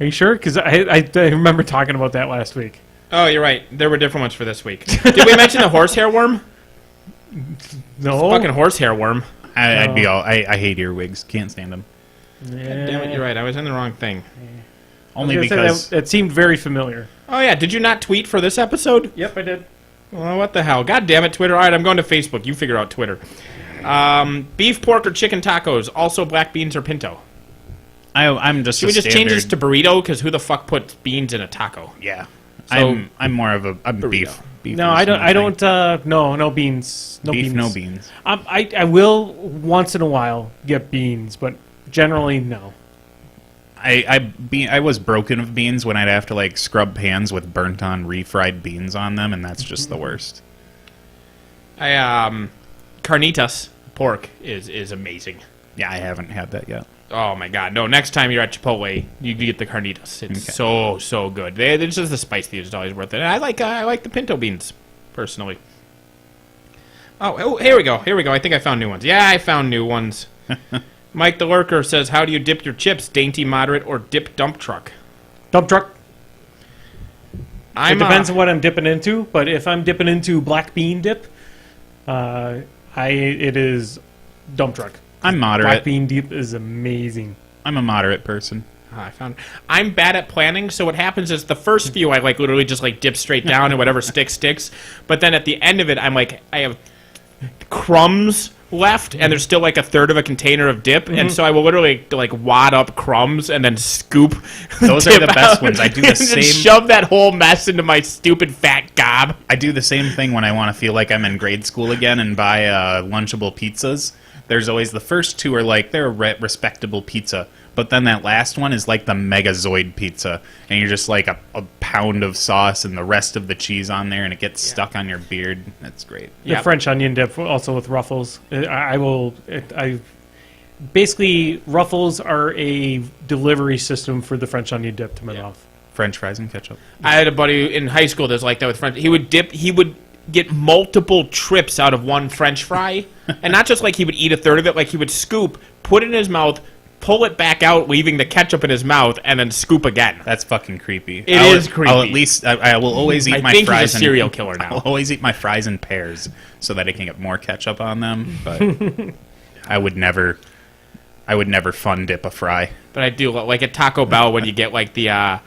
Are you sure? Because I remember talking about that last week. Oh, you're right. There were different ones for this week. Did we mention the horsehair worm? No. Fucking horsehair worm. I'd be all. I hate earwigs. Can't stand them. Damn it, you're right. I was in the wrong thing. Only because that seemed very familiar. Oh, yeah. Did you not tweet for this episode? Yep, I did. Well, what the hell? God damn it, Twitter. All right, I'm going to Facebook. You figure out Twitter. Beef, pork, or chicken tacos. Also black beans or pinto. I'm just. Should we a just standard, change this to burrito? Because who the fuck puts beans in a taco? Yeah. So- I'm more of a Burrito. beef. Beef No, is I don't. my I thing. don't. No beans. No beef, beans. no beans. I will once in a while get beans, but generally no. I was broken of beans when I'd have to like scrub pans with burnt on refried beans on them, and that's just the worst. Carnitas pork is amazing. Yeah, I haven't had that yet. Oh my god, no! Next time you're at Chipotle, you get the carnitas. It's so good. It's just the spice that is always worth it. And I like the pinto beans personally. Oh, here we go. I think I found new ones. Yeah, I found new ones. Mike the Lurker says, "How do you dip your chips? Dainty, moderate, or dip dump truck?" Dump truck. It It depends on what I'm dipping into, but if I'm dipping into black bean dip, it is dump truck. I'm moderate. Black bean dip is amazing. I'm a moderate person. I'm bad at planning, so what happens is the first few I like literally just like dip straight down and whatever sticks. But then at the end of it, I'm like I have crumbs left, and there's still like a third of a container of dip, and so I will literally like wad up crumbs and then scoop. Those are dip the best out ones. I do and the then same. shove that whole mess into my stupid fat gob. I do the same thing when I want to feel like I'm in grade school again and buy Lunchable pizzas. There's always the first two are like they're a respectable pizza, but then that last one is like the Megazoid pizza, and you're just like a pound of sauce and the rest of the cheese on there, and it gets stuck on your beard. That's great. The French onion dip, also with Ruffles. Basically, Ruffles are a delivery system for the French onion dip to my mouth. French fries and ketchup. I had a buddy in high school that's like that with French. He would get multiple trips out of one French fry, and not just like he would eat a third of it, like he would scoop, put it in his mouth, pull it back out, leaving the ketchup in his mouth, and then scoop again. That's fucking creepy. It is creepy. I'll at least I will always eat I my think fries. he's a serial killer now. I'll always eat my fries in pairs so that I can get more ketchup on them. But I would never fun dip a fry. But I do like at Taco Bell when you get like the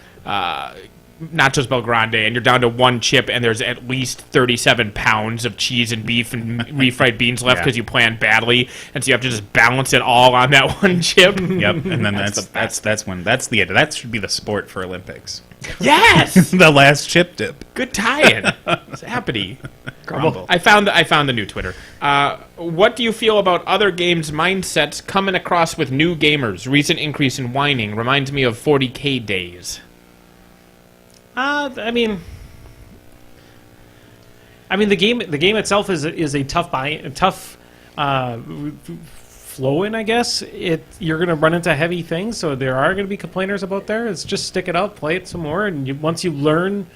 Nachos Bel Grande, and you're down to one chip, and there's at least 37 pounds of cheese and beef and refried beans left because you planned badly, and so you have to just balance it all on that one chip. Yep, and then that should be the sport for Olympics. Yes, The last chip dip. good tie-in. Zappity Grumble. I found the new Twitter. What do you feel about other games' mindsets coming across with new gamers? Recent increase in whining reminds me of 40K days. I mean, the game itself is a tough flow in. I guess you're going to run into heavy things, so there are going to be complainers about there. It's just stick it out, play it some more, and once you learn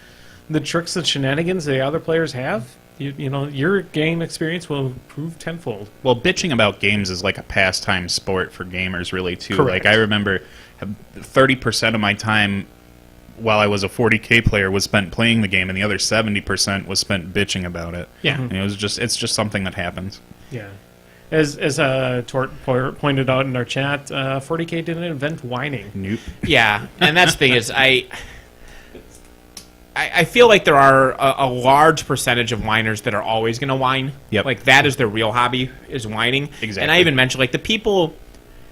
the tricks and shenanigans the other players have, your game experience will improve tenfold. Well, bitching about games is like a pastime sport for gamers, really, too. Correct. Like, I remember 30% of my time while I was a 40K player was spent playing the game, and the other 70% was spent bitching about it. Yeah. And it's just something that happens. Yeah. As Tort pointed out in our chat, 40K didn't invent whining. Nope. Yeah, and that's the thing is, I feel like there are a large percentage of whiners that are always going to whine. Yep. Like, that is their real hobby, is whining. Exactly. And I even mentioned, like, the people,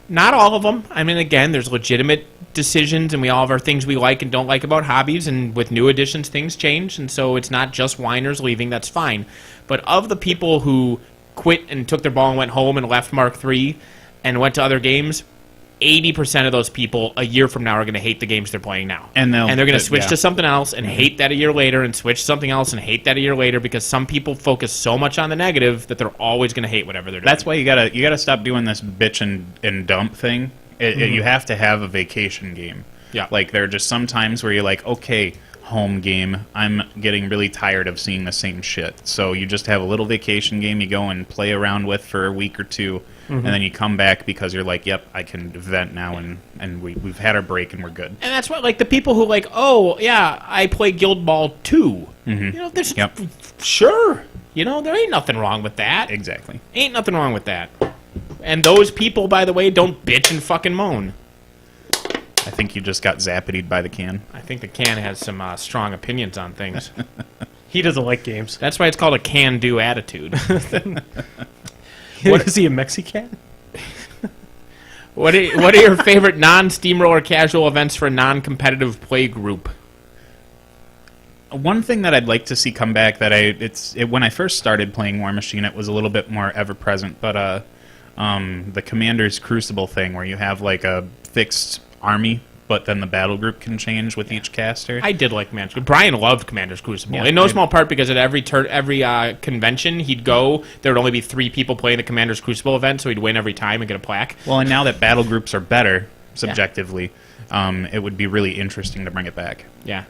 not all of them. I mean, again, there's legitimate decisions, and we all have our things we like and don't like about hobbies, and with new additions, things change, and so it's not just whiners leaving, that's fine. But of the people who quit and took their ball and went home and left Mark III and went to other games, 80% of those people a year from now are going to hate the games they're playing now. And they're going to switch to something else and hate that a year later, and switch to something else and hate that a year later, because some people focus so much on the negative that they're always going to hate whatever they're doing. That's why you gotta stop doing this bitch and dump thing. You have to have a vacation game. Yeah. Like, there are just some times where you're like, okay, home game, I'm getting really tired of seeing the same shit. So you just have a little vacation game you go and play around with for a week or two, and then you come back because you're like, yep, I can vent now, and we've had our break and we're good. And that's what, like, the people who like, oh, yeah, I play Guild Ball 2. There's sure. There ain't nothing wrong with that. Exactly. Ain't nothing wrong with that. And those people, by the way, don't bitch and fucking moan. I think you just got zappitied by the can. I think the can has some strong opinions on things. He doesn't like games. That's why it's called a can-do attitude. What is he, a Mexican? What are your favorite non-steamroller casual events for a non-competitive play group? One thing that I'd like to see come back when I first started playing War Machine, it was a little bit more ever present, but the Commander's Crucible thing, where you have like a fixed army, but then the battle group can change with each caster. I did like Commander's Crucible. Brian loved Commander's Crucible. Yeah, in no small part because at every convention he'd go, there would only be 3 people playing the Commander's Crucible event, so he'd win every time and get a plaque. Well, and now that battle groups are better, subjectively, it would be really interesting to bring it back. Yeah.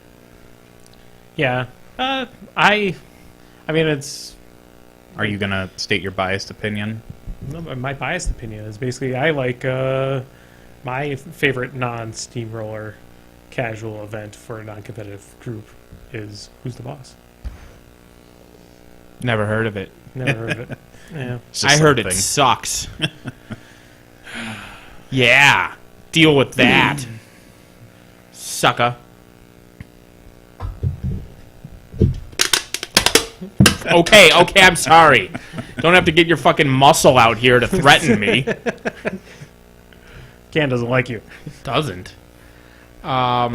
Yeah. I mean, it's... Are you going to state your biased opinion? No, my biased opinion is basically I like... my favorite non-steamroller casual event for a non-competitive group is Who's the Boss? Never heard of it. Never heard of it. Yeah. I heard it sucks. Yeah. Deal with that. Sucker. Okay, I'm sorry. Don't have to get your fucking muscle out here to threaten me. Can doesn't like you. Doesn't. Yeah,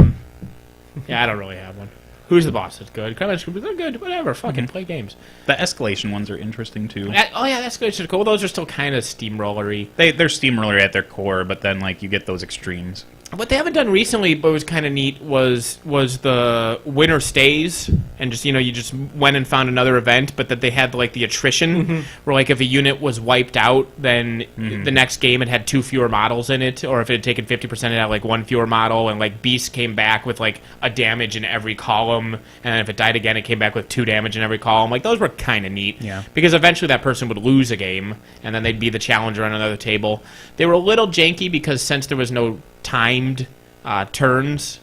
I don't really have one. Who's the Boss is good. They're good. Whatever. Fucking play games. The escalation ones are interesting too. That's good. Cool. Those are still kind of steamrollery. They're steamroller at their core, but then like you get those extremes. What they haven't done recently, but was kind of neat, was the winner stays, and just you just went and found another event, but that they had like the attrition, where like if a unit was wiped out, then the next game it had 2 fewer models in it, or if it had taken 50%, it had like 1 fewer model, and like Beast came back with like a damage in every column, and then if it died again, it came back with 2 damage in every column. Like those were kind of neat, because eventually that person would lose a game, and then they'd be the challenger on another table. They were a little janky because since there was no timed turns,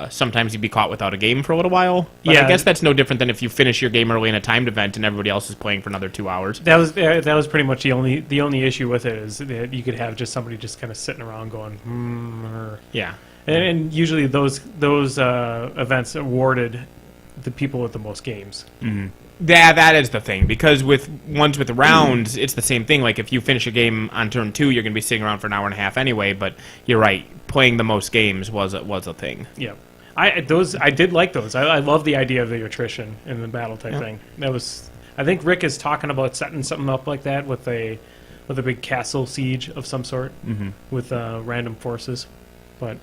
sometimes you'd be caught without a game for a little while. But I guess that's no different than if you finish your game early in a timed event and everybody else is playing for another 2 hours. That was pretty much the only issue with it, is that you could have just somebody just kind of sitting around going, Yeah. And usually those events awarded the people with the most games. Mm-hmm. Yeah, that is the thing, because with ones with rounds, it's the same thing. Like, if you finish a game on turn 2, you're going to be sitting around for an hour and a half anyway, but you're right, playing the most games was a thing. Yeah. I did like those. I love the idea of the attrition in the battle type thing. That was... I think Rick is talking about setting something up like that with a big castle siege of some sort, with random forces, but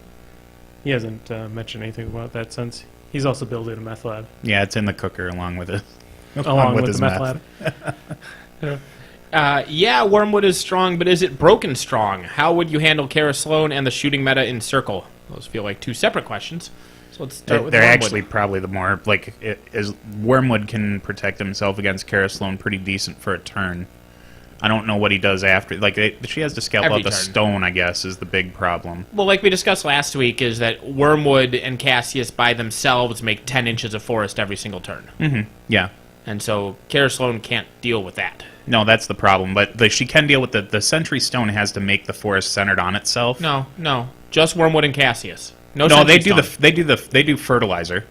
he hasn't mentioned anything about that since. He's also building a meth lab. Yeah, it's in the cooker along with it. Along with his the meth lab. Yeah, Wormwood is strong, but is it broken strong? How would you handle Kara Sloan and the shooting meta in Circle? Those feel like 2 separate questions. So let's start with They're Wormwood. actually probably the more Wormwood can protect himself against Kara Sloan pretty decent for a turn. I don't know what he does after. Like she has to scalp Every out the turn. stone, I guess, is the big problem. Well, like we discussed last week, is that Wormwood and Cassius by themselves make 10 inches of forest every single turn. Mm-hmm. Yeah. And so Kara Sloan can't deal with that. No, that's the problem. But she can deal with the Sentry Stone has to make the forest centered on itself. No. Just Wormwood and Cassius. No, they Sentry do Stone. they do fertilizer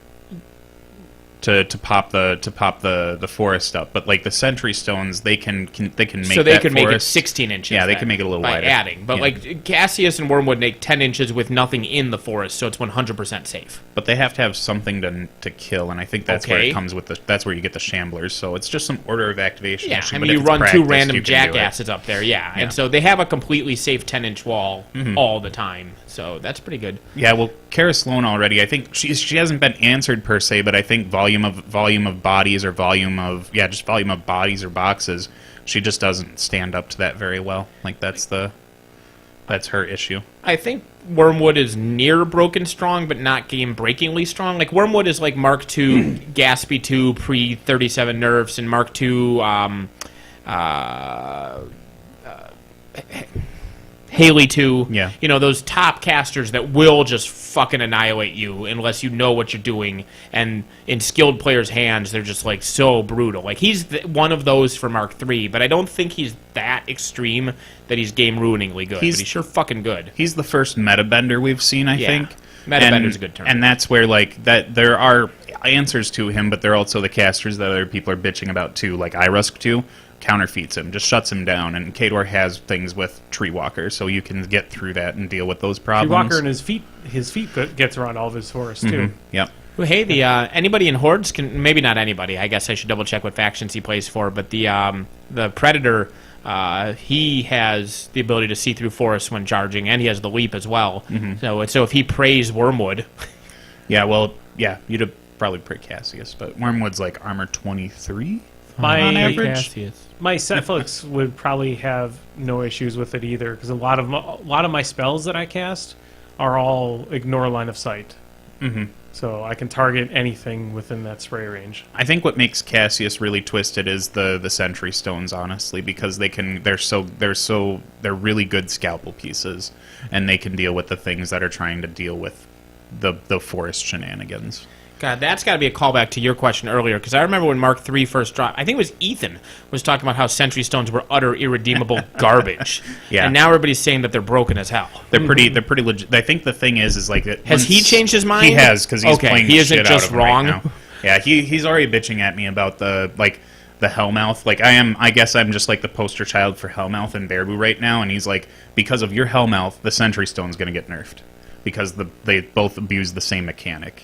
to pop the forest up. But like the Sentry Stones, they can make So they that could make it forest- 16 inches. Yeah, they then can make it a little by wider. adding. But Yeah. like Cassius and Wormwood make 10 inches with nothing in the forest, so it's 100% safe. But they have to have something to kill, and I think that's where Okay. it comes with that's where you get the Shamblers. So it's just some order of activation Yeah, issue. I but mean, if you it's run two practiced, random you can do it. jackasses up there, yeah. Yeah. And so they have a completely safe 10-inch wall all the time. So that's pretty good. Yeah, well, Kara Sloan already, I think she hasn't been answered per se, but I think volume of bodies or volume of bodies or boxes, she just doesn't stand up to that very well. Like that's her issue. I think Wormwood is near broken strong, but not game-breakingly strong. Like, Wormwood is like Mark II, Gaspy 2, pre-37 nerfs, and Mark II, Haley 2. Yeah. You know, those top casters that will just fucking annihilate you unless you know what you're doing. And in skilled players' hands, they're just, like, so brutal. Like, he's one of those for Mark III, but I don't think he's that extreme that he's game-ruiningly good. But he's sure fucking good. He's the first meta bender we've seen, I think. Meta bender's a good term. And that's where, like, that there are answers to him, but there are also the casters that other people are bitching about, too. Like, Irusk 2 counterfeats him, just shuts him down, and Khador has things with Tree Walker, so you can get through that and deal with those problems. Walker and his feet gets around all of his forest too. Yep. Well, hey, the anybody in Hordes can, maybe not anybody. I guess I should double check what factions he plays for. But the Predator, he has the ability to see through forests when charging, and he has the leap as well. So if he prays Wormwood, you'd have probably pray Cassius, but Wormwood's like armor 23 on My average. my Setflix would probably have no issues with it either, because a lot of my spells that I cast are all ignore line of sight. So I can target anything within that spray range. I think what makes Cassius really twisted is the Sentry Stones, honestly, because they're really good scalpel pieces, and they can deal with the things that are trying to deal with the forest shenanigans. God, that's got to be a callback to your question earlier, because I remember when Mark III first dropped, I think it was Ethan, was talking about how Sentry Stones were utter irredeemable garbage. Yeah. And now everybody's saying that they're broken as hell. They're pretty legit. I think the thing is like that Has he changed his mind? He has, because he's Okay, playing he the isn't shit just out of him wrong. right now. Yeah, he's already bitching at me about the Hellmouth. Like I guess I'm just like the poster child for Hellmouth and Bearbu right now, and he's like, because of your Hellmouth, the Sentry Stone's going to get nerfed because they both abuse the same mechanic.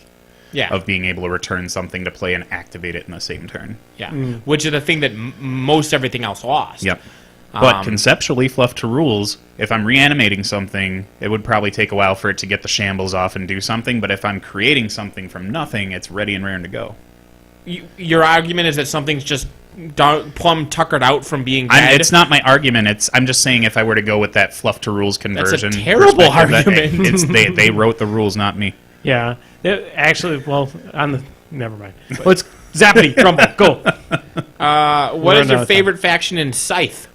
Yeah. Of being able to return something to play and activate it in the same turn. Yeah. Which is the thing that most everything else lost. Yep. But conceptually, fluff to rules, if I'm reanimating something, it would probably take a while for it to get the shambles off and do something, but if I'm creating something from nothing, it's ready and raring to go. Your argument is that something's just plumb tuckered out from being dead? It's not my argument. I'm just saying if I were to go with that fluff to rules conversion. That's a terrible argument. They wrote the rules, not me. Yeah. Actually, well, never mind. Let's Zappity Grumble, go. What is your favorite faction in Scythe?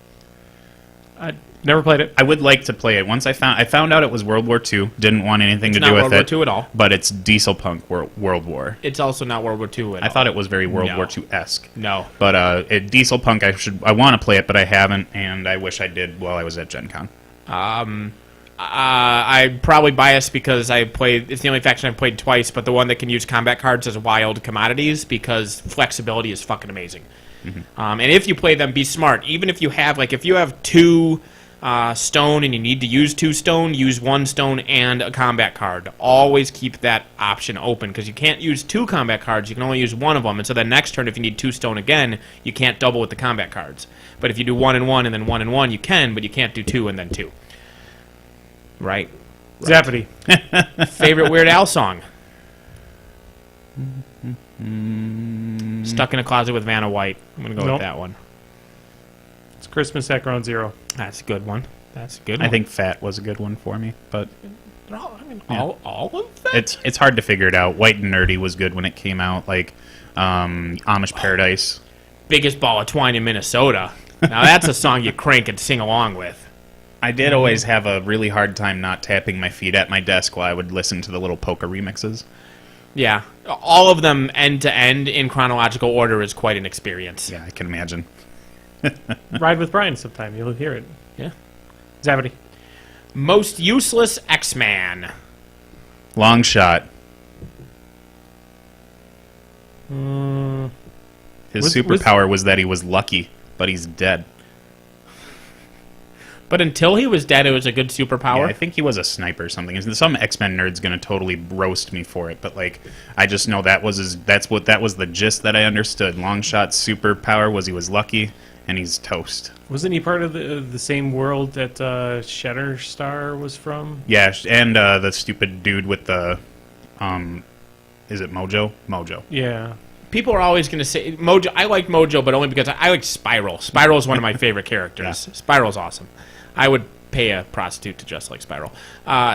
I never played it. I would like to play it. Once I found out it was World War II. Didn't want anything to do with it. It's not World War II at all. But it's Diesel Punk World War. It's also not World War II at all. I thought it was very World War II-esque. No. But Diesel Punk, I want to play it, but I haven't, and I wish I did while I was at Gen Con. I'm probably biased because it's the only faction I've played twice, but the one that can use combat cards as wild commodities, because flexibility is fucking amazing. And if you play them, be smart. Even if you have, if you have 2 stone and you need to use 2 stone, use 1 stone and a combat card. Always keep that option open, because you can't use 2 combat cards, you can only use 1 of them, and so the next turn, if you need 2 stone again, you can't double with the combat cards. But if you do 1 and 1 and then 1 and 1, you can, but you can't do 2 and then 2. Right. Zappity. Favorite Weird Al song? Stuck in a Closet with Vanna White. I'm going to go with that one. It's Christmas at Ground Zero. That's a good one. I think Fat was a good one for me, but All of them. It's hard to figure it out. White and Nerdy was good when it came out. Like Amish Paradise. Biggest Ball of Twine in Minnesota. Now that's a song you crank and sing along with. I did always have a really hard time not tapping my feet at my desk while I would listen to the little polka remixes. Yeah, all of them end to end in chronological order is quite an experience. Yeah, I can imagine. Ride with Brian sometime. You'll hear it. Yeah. Zappity. Most useless X-Man. Long shot. His superpower was that he was lucky, but he's dead. But until he was dead, it was a good superpower. Yeah, I think he was a sniper or something. Some X-Men nerd's gonna totally roast me for it, but like, I just know that was the gist that I understood. Longshot's superpower was he was lucky, and he's toast. Wasn't he part of the same world that Shatterstar was from? Yeah, and the stupid dude with the, is it Mojo? Mojo. Yeah. People are always going to say Mojo. I like Mojo, but only because I like Spiral. Spiral is one of my favorite characters. Yeah. Spiral's awesome. I would pay a prostitute to dress like Spiral.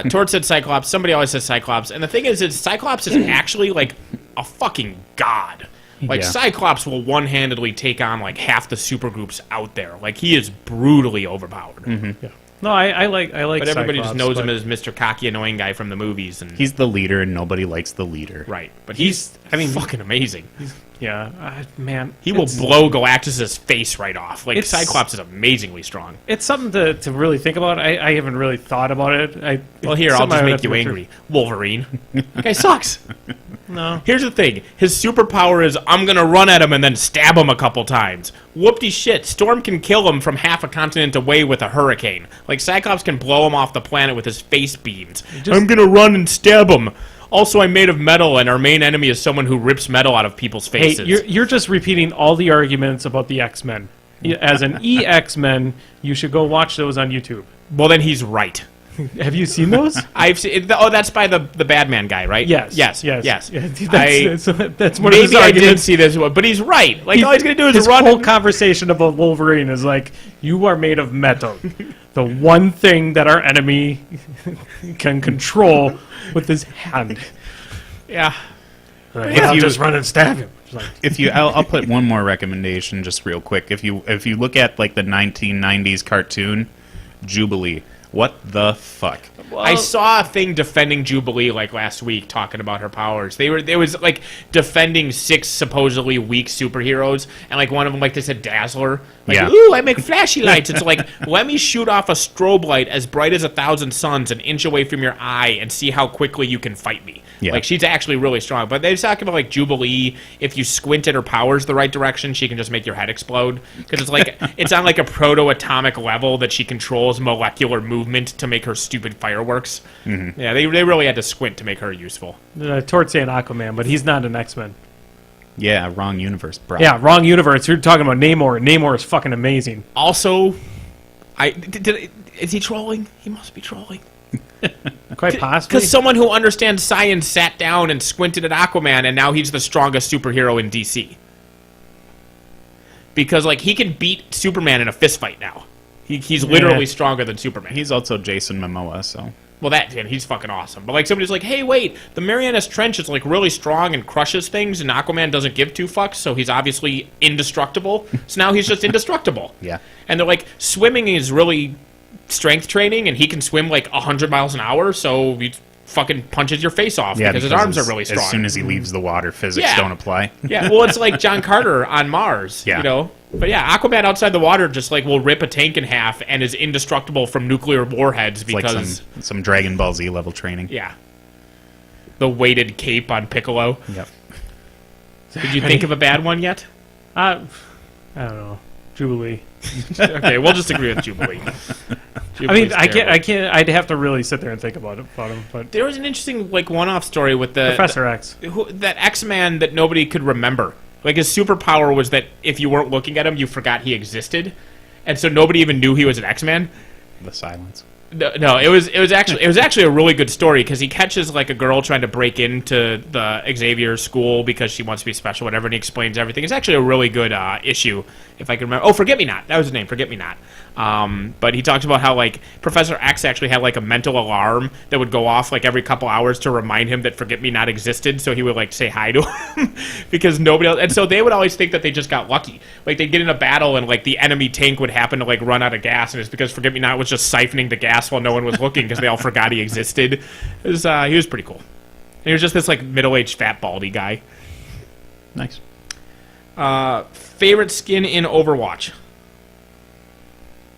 Tort said Cyclops. Somebody always says Cyclops. And the thing is Cyclops is actually like a fucking god. Like, yeah. Cyclops will one-handedly take on like half the supergroups out there. Like, he is brutally overpowered. Mm-hmm. Yeah. No, I like. But everybody Cyclops, just knows him as Mr. Cocky, annoying guy from the movies, and he's the leader, and nobody likes the leader. Right, but he's fucking amazing. Man, he will blow Galactus's face right off. Like, Cyclops is amazingly strong. It's something to really think about. I haven't really thought about it. Well, here, I'll just make you angry. Wolverine. That guy sucks. No. Here's the thing. His superpower is, I'm going to run at him and then stab him a couple times. Whoop-de shit. Storm can kill him from half a continent away with a hurricane. Like, Cyclops can blow him off the planet with his face beams. I'm going to run and stab him. Also, I'm made of metal, and our main enemy is someone who rips metal out of people's faces. Hey, you're just repeating all the arguments about the X-Men. As an EX-Men, you should go watch those on YouTube. Well, then he's right. Have you seen those? I've seen. Oh, that's by the Badman guy, right? Yes. Yes. That's one of his maybe I arguments. did see this one, but he's right. Like, all he's going to do is run. His whole conversation about Wolverine is like, you are made of metal. The one thing that our enemy can control with his hand. Yeah. I'll just run and stab him. I'll put one more recommendation just real quick. If you look at like the 1990s cartoon Jubilee, what the fuck? Well, I saw a thing defending Jubilee like last week, talking about her powers. They was like defending 6 supposedly weak superheroes, and like one of them, like they said, Dazzler. Like, yeah. Ooh, I make flashy lights. It's like, let me shoot off a strobe light as bright as 1,000 suns an inch away from your eye and see how quickly you can fight me. Yeah. Like, she's actually really strong. But they're talking about like Jubilee. If you squint at her powers the right direction, she can just make your head explode. Because it's like it's on like a proto-atomic level that she controls molecular movement to make her stupid fireworks. Mm-hmm. Yeah, they really had to squint to make her useful. Tort saying Aquaman, but he's not an X-Men. Yeah, wrong universe, bro. Yeah, wrong universe. You're talking about Namor. Namor is fucking amazing. Also, is he trolling? He must be trolling. Quite possibly. Because someone who understands science sat down and squinted at Aquaman, and now he's the strongest superhero in DC. Because, like, he can beat Superman in a fistfight now. He's literally stronger than Superman. He's also Jason Momoa, so... Well, he's fucking awesome. But, like, somebody's like, hey, wait, the Marianas Trench is, like, really strong and crushes things, and Aquaman doesn't give 2 fucks, so he's obviously indestructible. So now he's just indestructible. Yeah. And they're like, swimming is really strength training, and he can swim, like, 100 miles an hour, so he fucking punches your face off because his arms are really strong. As soon as he leaves the water, physics don't apply. Yeah, well, it's like John Carter on Mars, you know? But yeah, Aquaman outside the water just like will rip a tank in half and is indestructible from nuclear warheads because... Like some Dragon Ball Z level training. Yeah. The weighted cape on Piccolo. Yep. Did you think of a bad one yet? I don't know. Jubilee. Okay, we'll just agree with Jubilee. I mean, I can't. I'd have to really sit there and think about him. But there was an interesting like one-off story with the Professor X, that X-Man that nobody could remember. Like his superpower was that if you weren't looking at him, you forgot he existed, and so nobody even knew he was an X-Man. The silence. No, it was actually a really good story because he catches like a girl trying to break into the Xavier school because she wants to be special, whatever, and he explains everything. It's actually a really good issue, if I can remember. Oh, Forget Me Not. That was his name, Forget Me Not. But he talks about how like Professor X actually had like a mental alarm that would go off like every couple hours to remind him that Forget Me Not existed, so he would like say hi to him because nobody else. And so they would always think that they just got lucky. Like they'd get in a battle and like the enemy tank would happen to like run out of gas, and it's because Forget Me Not was just siphoning the gas while no one was looking because they all forgot he existed. He was pretty cool. And he was just this like middle-aged fat baldy guy. Nice. Favorite skin in Overwatch?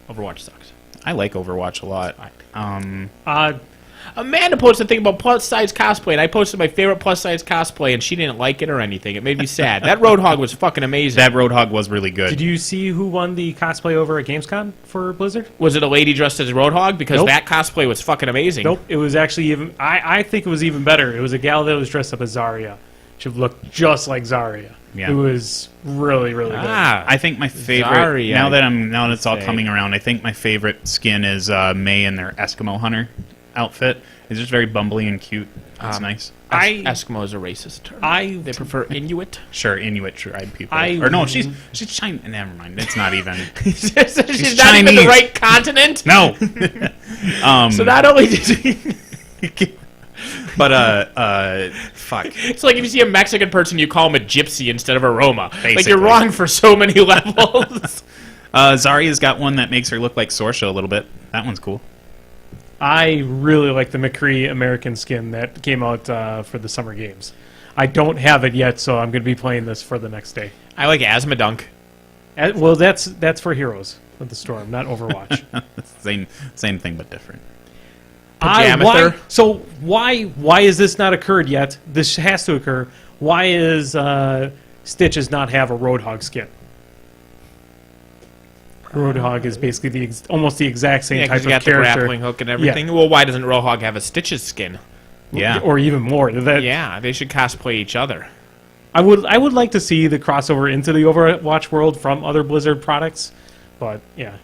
Overwatch sucks. I like Overwatch a lot. Amanda posted a thing about plus-size cosplay, and I posted my favorite plus-size cosplay, and she didn't like it or anything. It made me sad. That Roadhog was fucking amazing. That Roadhog was really good. Did you see who won the cosplay over at Gamescom for Blizzard? Was it a lady dressed as Roadhog? Because Nope. that cosplay was fucking amazing. Nope. It was actually even... I think it was even better. It was a gal that was dressed up as Zarya. She looked just like Zarya. Yeah. It was really, really good. I think my favorite Zarya, now that it's all say. coming around, I think my favorite skin is May in their Eskimo hunter outfit. It's just very bumbly and cute. It's nice. Eskimo is a racist term. They prefer Inuit. Sure, Inuit tribe people. I- or no, she's Chinese. Never mind. It's not even. She's not even Chinese. the right continent. No. So not only did she... But fuck. It's like if you see a Mexican person, you call him a gypsy instead of a Roma. Like Basically. you're wrong for so many levels. Zarya's got one that makes her look like Sorsha a little bit. That one's cool. I really like the McCree American skin that came out for the Summer Games. I don't have it yet, so I'm going to be playing this for the next day. I like Asmodunk. Well, that's for Heroes of the Storm, not Overwatch. Same thing but different. Pajamather. Why has this not occurred yet? This has to occur. Why is Stitches not have a Roadhog skin? Roadhog is basically almost the exact same Yeah, type because of you got the character. grappling hook and everything. Well, why doesn't Roadhog have a Stitches skin? Yeah. Or even more. Yeah, they should cosplay each other. I would like to see the crossover into the Overwatch world from other Blizzard products, but yeah.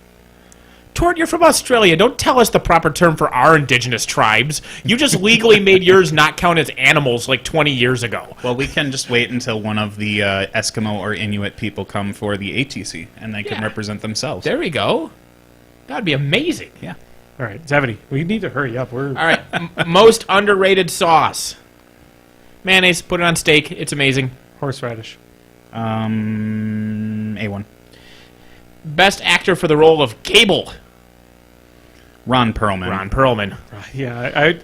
Tort, you're from Australia. Don't tell us the proper term for our indigenous tribes. You just legally made yours not count as animals like 20 years ago. Well, we can just wait until one of the Eskimo or Inuit people come for the ATC, and they can represent themselves. There we go. That would be amazing. Yeah. All right, Zappity, we need to hurry up. All right, most underrated sauce. Mayonnaise, put it on steak. It's amazing. Horseradish. A1. Best actor for the role of Cable. Ron Perlman. Ron Perlman. Yeah, I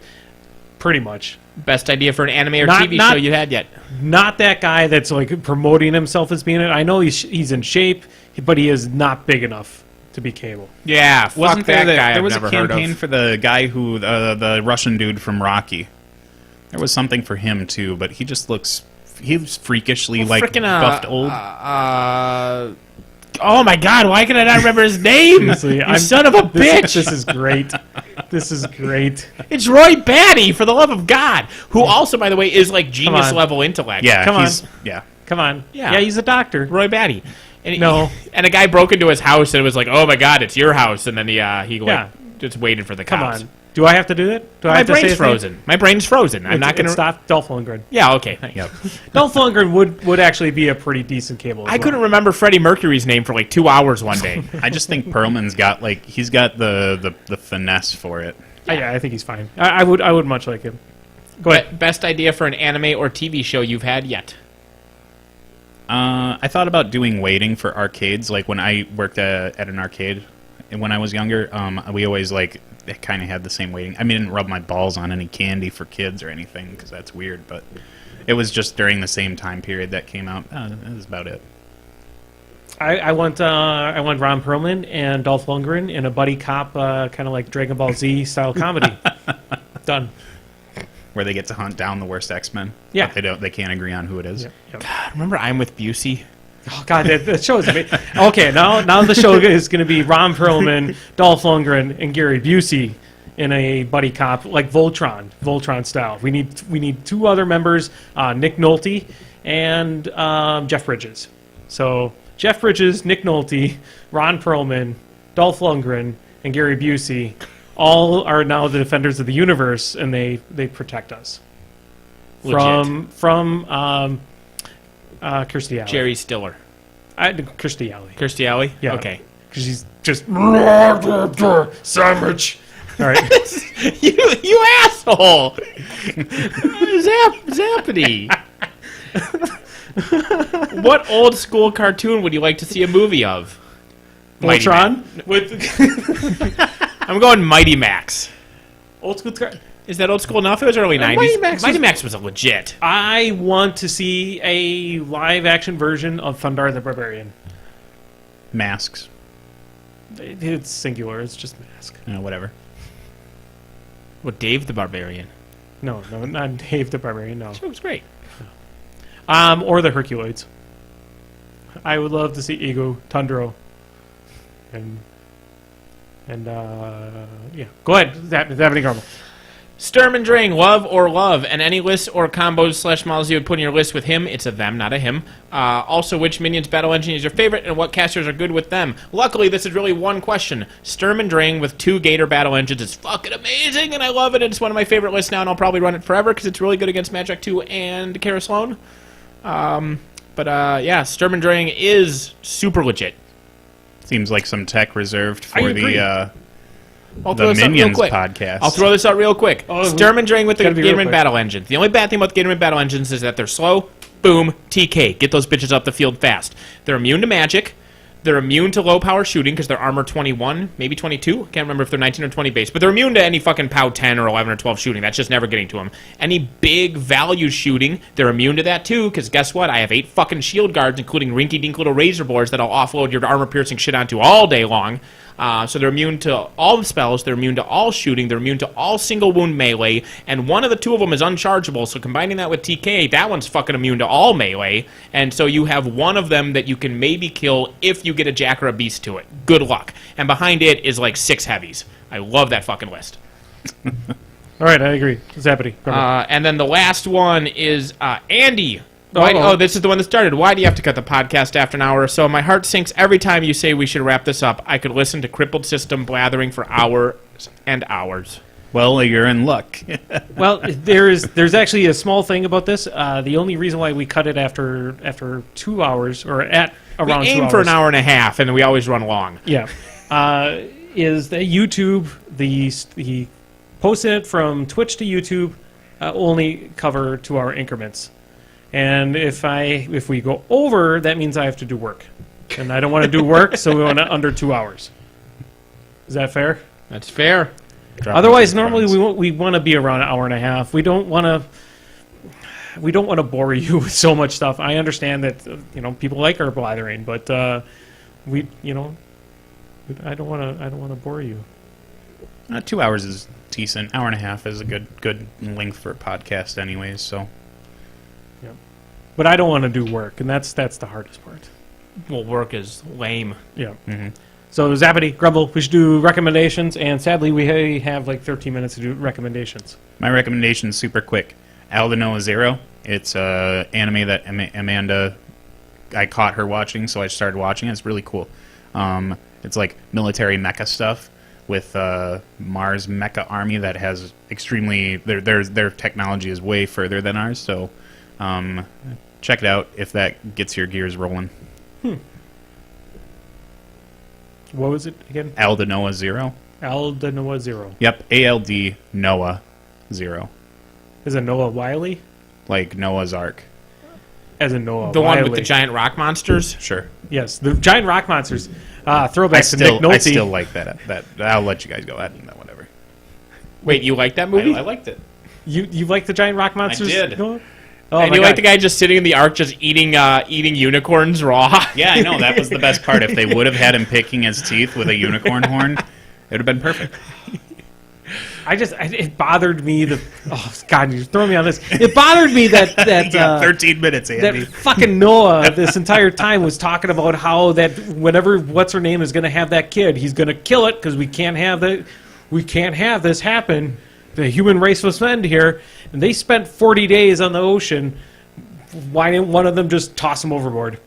pretty much. Best idea for an anime or Not- TV not- show you had yet? Not that guy that's like promoting himself as being it. I know he's in shape, but he is not big enough to be Cable. Yeah, fuck Wasn't that there guy there I've was a never heard campaign of. for the guy who the Russian dude from Rocky. There was something for him too, but he just looks he's freakishly buffed old. Oh my god, why can I not remember his name? Seriously, You son of a bitch! This is great. This is great. It's Roy Batty, for the love of God, who also, by the way, is like genius on. level intellect. Yeah, Come on. Yeah. Come on. Yeah. Yeah, he's a doctor. Roy Batty. And No. and a guy broke into his house and it was like, oh my god, it's your house, and then he Yeah. just waited for the Come cops. on. Do I have to do that? Do I My have to say brain's his name? frozen. My brain's frozen. I'm not It's gonna. stop Dolph Lundgren. Yeah, okay. Thanks. Yep. Dolph Lundgren would actually be a pretty decent Cable. As I couldn't remember Freddie Mercury's name for like 2 hours one day. I just think Perlman's got he's got the finesse for it. Yeah, I think he's fine. I would much like him. Go ahead. Best idea for an anime or TV show you've had yet? I thought about doing waiting for arcades, like when I worked at an arcade and when I was younger. We always kind of had the same waiting. I mean, I didn't rub my balls on any candy for kids or anything because that's weird, but it was just during the same time period that came out. That was about it. I want Ron Perlman and Dolph Lundgren in a buddy cop, kind of like Dragon Ball Z style comedy. Done. Where they get to hunt down the worst X-Men. Yeah. But they can't agree on who it is. Yep. Remember I'm with Busey? Oh God, that show is amazing. Okay, now the show is going to be Ron Perlman, Dolph Lundgren, and Gary Busey in a buddy cop like Voltron style. We need 2 other members, Nick Nolte and Jeff Bridges. So Jeff Bridges, Nick Nolte, Ron Perlman, Dolph Lundgren, and Gary Busey all are now the defenders of the universe, and they protect us from Kirstie Alley. Jerry Stiller. Kirstie Alley. Kirstie Alley? Yeah. Okay. Because she's just sandwich. All right. you asshole! Zappity. What old school cartoon would you like to see a movie of? Voltron? I'm going Mighty Max. Old school. Is that old school enough? It was early 90s. Mighty Max was a legit. I want to see a live action version of Thundar the Barbarian. Masks. It's singular. It's just mask. Whatever. What, Dave the Barbarian? No, not Dave the Barbarian. No. It was great. Or the Herculoids. I would love to see Ego, Tundro, and yeah. Go ahead, Zappity Grumble. Sturm and Drang, love or love, and any lists or combos / models you would put in your list with him, it's a them, not a him. Also, which minions battle engine is your favorite, and what casters are good with them? Luckily, this is really one question. Sturm and Drang with 2 Gator battle engines is fucking amazing, and I love it. It's one of my favorite lists now, and I'll probably run it forever, because it's really good against Magic 2 and Kara Sloan. Yeah, Sturm and Drang is super legit. Seems like some tech reserved for the Minions podcast. I'll throw this out real quick. Sturm and Drang with the Gatorman battle engines. The only bad thing about the Gatorman battle engines is that they're slow. Boom, TK. Get those bitches up the field fast. They're immune to magic. They're immune to low power shooting because they're armor 21, maybe 22. I can't remember if they're 19 or 20 base. But they're immune to any fucking POW 10 or 11 or 12 shooting. That's just never getting to them. Any big value shooting, they're immune to that too because guess what? I have 8 fucking shield guards, including rinky-dink little razor boards that I'll offload your armor-piercing shit onto all day long. So they're immune to all the spells, they're immune to all shooting, they're immune to all single wound melee, and one of the 2 of them is unchargeable, so combining that with TK, that one's fucking immune to all melee, and so you have one of them that you can maybe kill if you get a Jack or a Beast to it. Good luck. And behind it is like 6 heavies. I love that fucking list. All right, I agree. Zappity. And then the last one is Andy. This is the one that started. Why do you have to cut the podcast after an hour or so? My heart sinks every time you say we should wrap this up. I could listen to Crippled System blathering for hours and hours. Well, you're in luck. Well, there's actually a small thing about this. The only reason why we cut it after 2 hours or at around 2 hours. We aim for an hour and a half, and we always run long. Yeah, is that YouTube the posting it from Twitch to YouTube only cover 2 hour increments. And if we go over, that means I have to do work. And I don't want to do work, so we want to under 2 hours. Is that fair? That's fair. Otherwise, normally we want to be around an hour and a half. We don't want to bore you with so much stuff. I understand that people like our blathering, but I don't want to bore you. 2 hours is decent. Hour and a half is a good length for a podcast, anyways. So. Yep. But I don't want to do work, and that's the hardest part. Well, work is lame. Yeah. Mm-hmm. So, Zappity, Grumble, we should do recommendations, and sadly, we have like 13 minutes to do recommendations. My recommendation is super quick. Aldanoa Zero. It's an anime that Amanda, I caught her watching, so I started watching it. It's really cool. It's like military mecha stuff with Mars mecha army that has extremely... Their technology is way further than ours, so check it out if that gets your gears rolling. What was it again? Aldanoa Zero. Aldanoa Zero. Yep, ALD Noah Zero. Is it Noah Wiley? Like Noah's Ark. As in Noah The Wiley. one with the giant rock monsters? Sure. Yes, the giant rock monsters. Throwback to Nick Nolte. I still like that. I'll let you guys go. Whatever. Wait, you like that movie? I liked it. You like the giant rock monsters? I did. Noah? And you like the guy just sitting in the ark just eating unicorns raw? Yeah, I know. That was the best part. If they would have had him picking his teeth with a unicorn horn, it would have been perfect. It bothered me God, you're throwing me on this. It bothered me that 13 minutes, Andy. That fucking Noah this entire time was talking about how that whenever what's her name is going to have that kid, he's going to kill it because we can't have this happen. The human race was end here, and they spent 40 days on the ocean. Why didn't one of them just toss him overboard?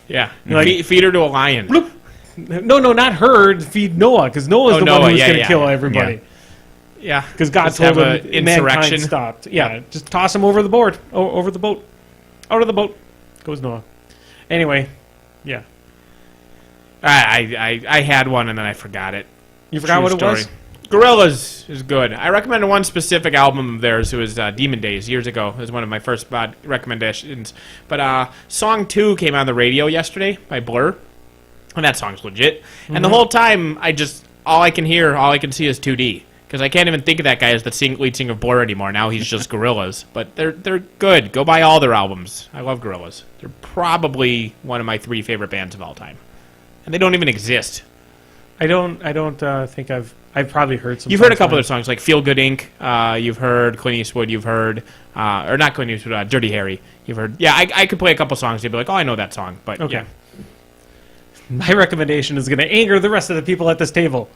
Yeah, feed her to a lion. Bloop. No, not her. Feed Noah, because Noah's the one who's going to kill everybody. Yeah. Yeah, because God just told have him a insurrection. mankind stopped. Yeah, just toss him over the board, over the boat, out of the boat goes Noah. Anyway, yeah. I had one and then I forgot it. You forgot True what it story. was? Gorillaz is good. I recommended one specific album of theirs. It was Demon Days years ago. It was one of my first recommendations. But song 2 came on the radio yesterday by Blur, and that song's legit. Mm-hmm. And the whole time, all I can see is 2D. Because I can't even think of that guy as the lead singer of Blur anymore. Now he's just Gorillaz. But they're good. Go buy all their albums. I love Gorillaz. They're probably one of my 3 favorite bands of all time. And they don't even exist. I don't think I've probably heard some. You've heard a couple of their songs, like Feel Good Inc. You've heard Clint Eastwood. You've heard, or not Clint Eastwood, Dirty Harry. You've heard. Yeah, I could play a couple songs. You'd be like, oh, I know that song. But okay. Yeah. My recommendation is going to anger the rest of the people at this table.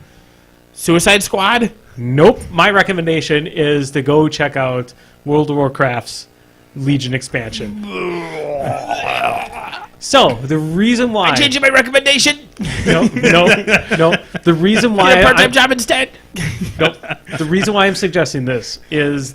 Suicide Squad? Nope. My recommendation is to go check out World of Warcraft's Legion expansion. So, the reason why... I'm changing my recommendation! No. The reason why... Get a part-time job instead! Nope. The reason why I'm suggesting this is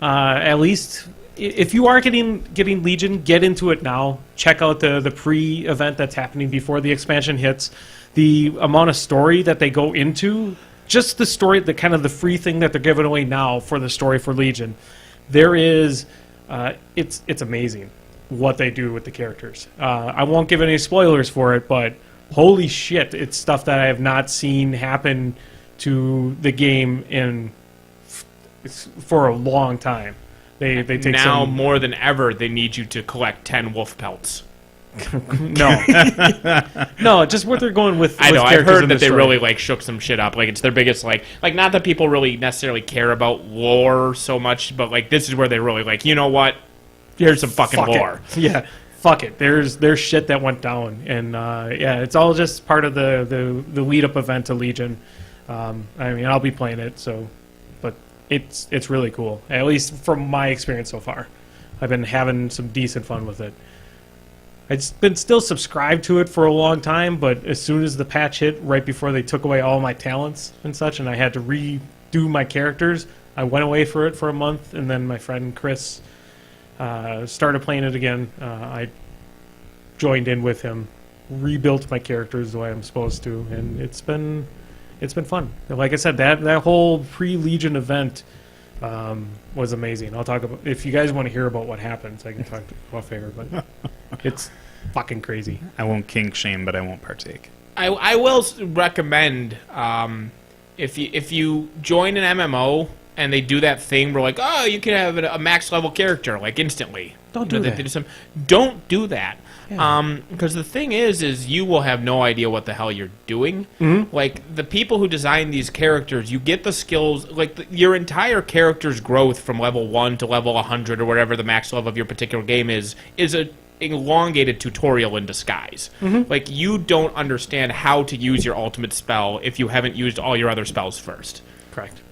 at least... If you are getting Legion, get into it now. Check out the pre-event that's happening before the expansion hits. The amount of story that they go into, just the story, the kind of the free thing that they're giving away now for the story for Legion, there is... it's amazing what they do with the characters. I won't give any spoilers for it, but holy shit, it's stuff that I have not seen happen to the game for a long time. They take now more than ever, they need you to collect 10 wolf pelts. No, just what they're going with. I know. I've heard that they story. really shook some shit up. It's their biggest like not that people really necessarily care about lore so much, but this is where they really you know what? Here's some fucking lore. Yeah, fuck it. There's shit that went down, and it's all just part of the lead up event to Legion. I mean, I'll be playing it, but it's really cool. At least from my experience so far, I've been having some decent fun with it. I've been still subscribed to it for a long time, but as soon as the patch hit, right before they took away all my talents and such, and I had to redo my characters, I went away for it for a month, and then my friend Chris started playing it again. I joined in with him, rebuilt my characters the way I'm supposed to, and it's been fun. Like I said, that whole pre-Legion event was amazing. I'll talk about, if you guys want to hear about what happens, I can talk off air, but it's fucking crazy. I won't kink shame, but I won't partake. I will recommend if you join an MMO and they do that thing where oh, you can have a max level character instantly. Don't do that. Don't do that. Yeah. Because the thing is you will have no idea what the hell you're doing. Mm-hmm. The people who design these characters, you get the skills, your entire character's growth from level 1 to level 100 or whatever the max level of your particular game is a elongated tutorial in disguise. Mm-hmm. You don't understand how to use your ultimate spell if you haven't used all your other spells first. Correct.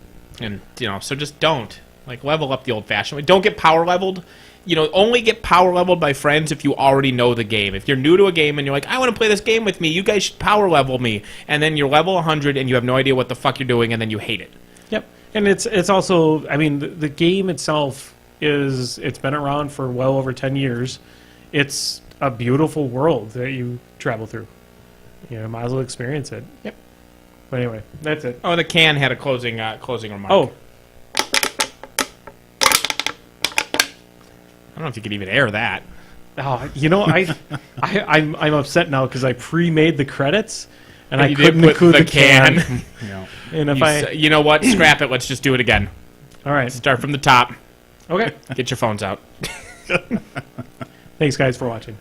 And, so just don't. Level up the old-fashioned way. Don't get power leveled. Only get power leveled by friends if you already know the game. If you're new to a game and you're I want to play this game with me, you guys should power level me. And then you're level 100 and you have no idea what the fuck you're doing and then you hate it. Yep. And it's also, I mean, the game itself it's been around for well over 10 years. It's a beautiful world that you travel through. Might as well experience it. Yep. But anyway, that's it. Oh, the can had a closing remark. Oh. I don't know if you could even air that. Oh, I'm upset now because I pre-made the credits and I you couldn't did include the the can. And if you know what? Scrap it. Let's just do it again. All right, Start from the top. okay. Get your phones out. Thanks, guys, for watching.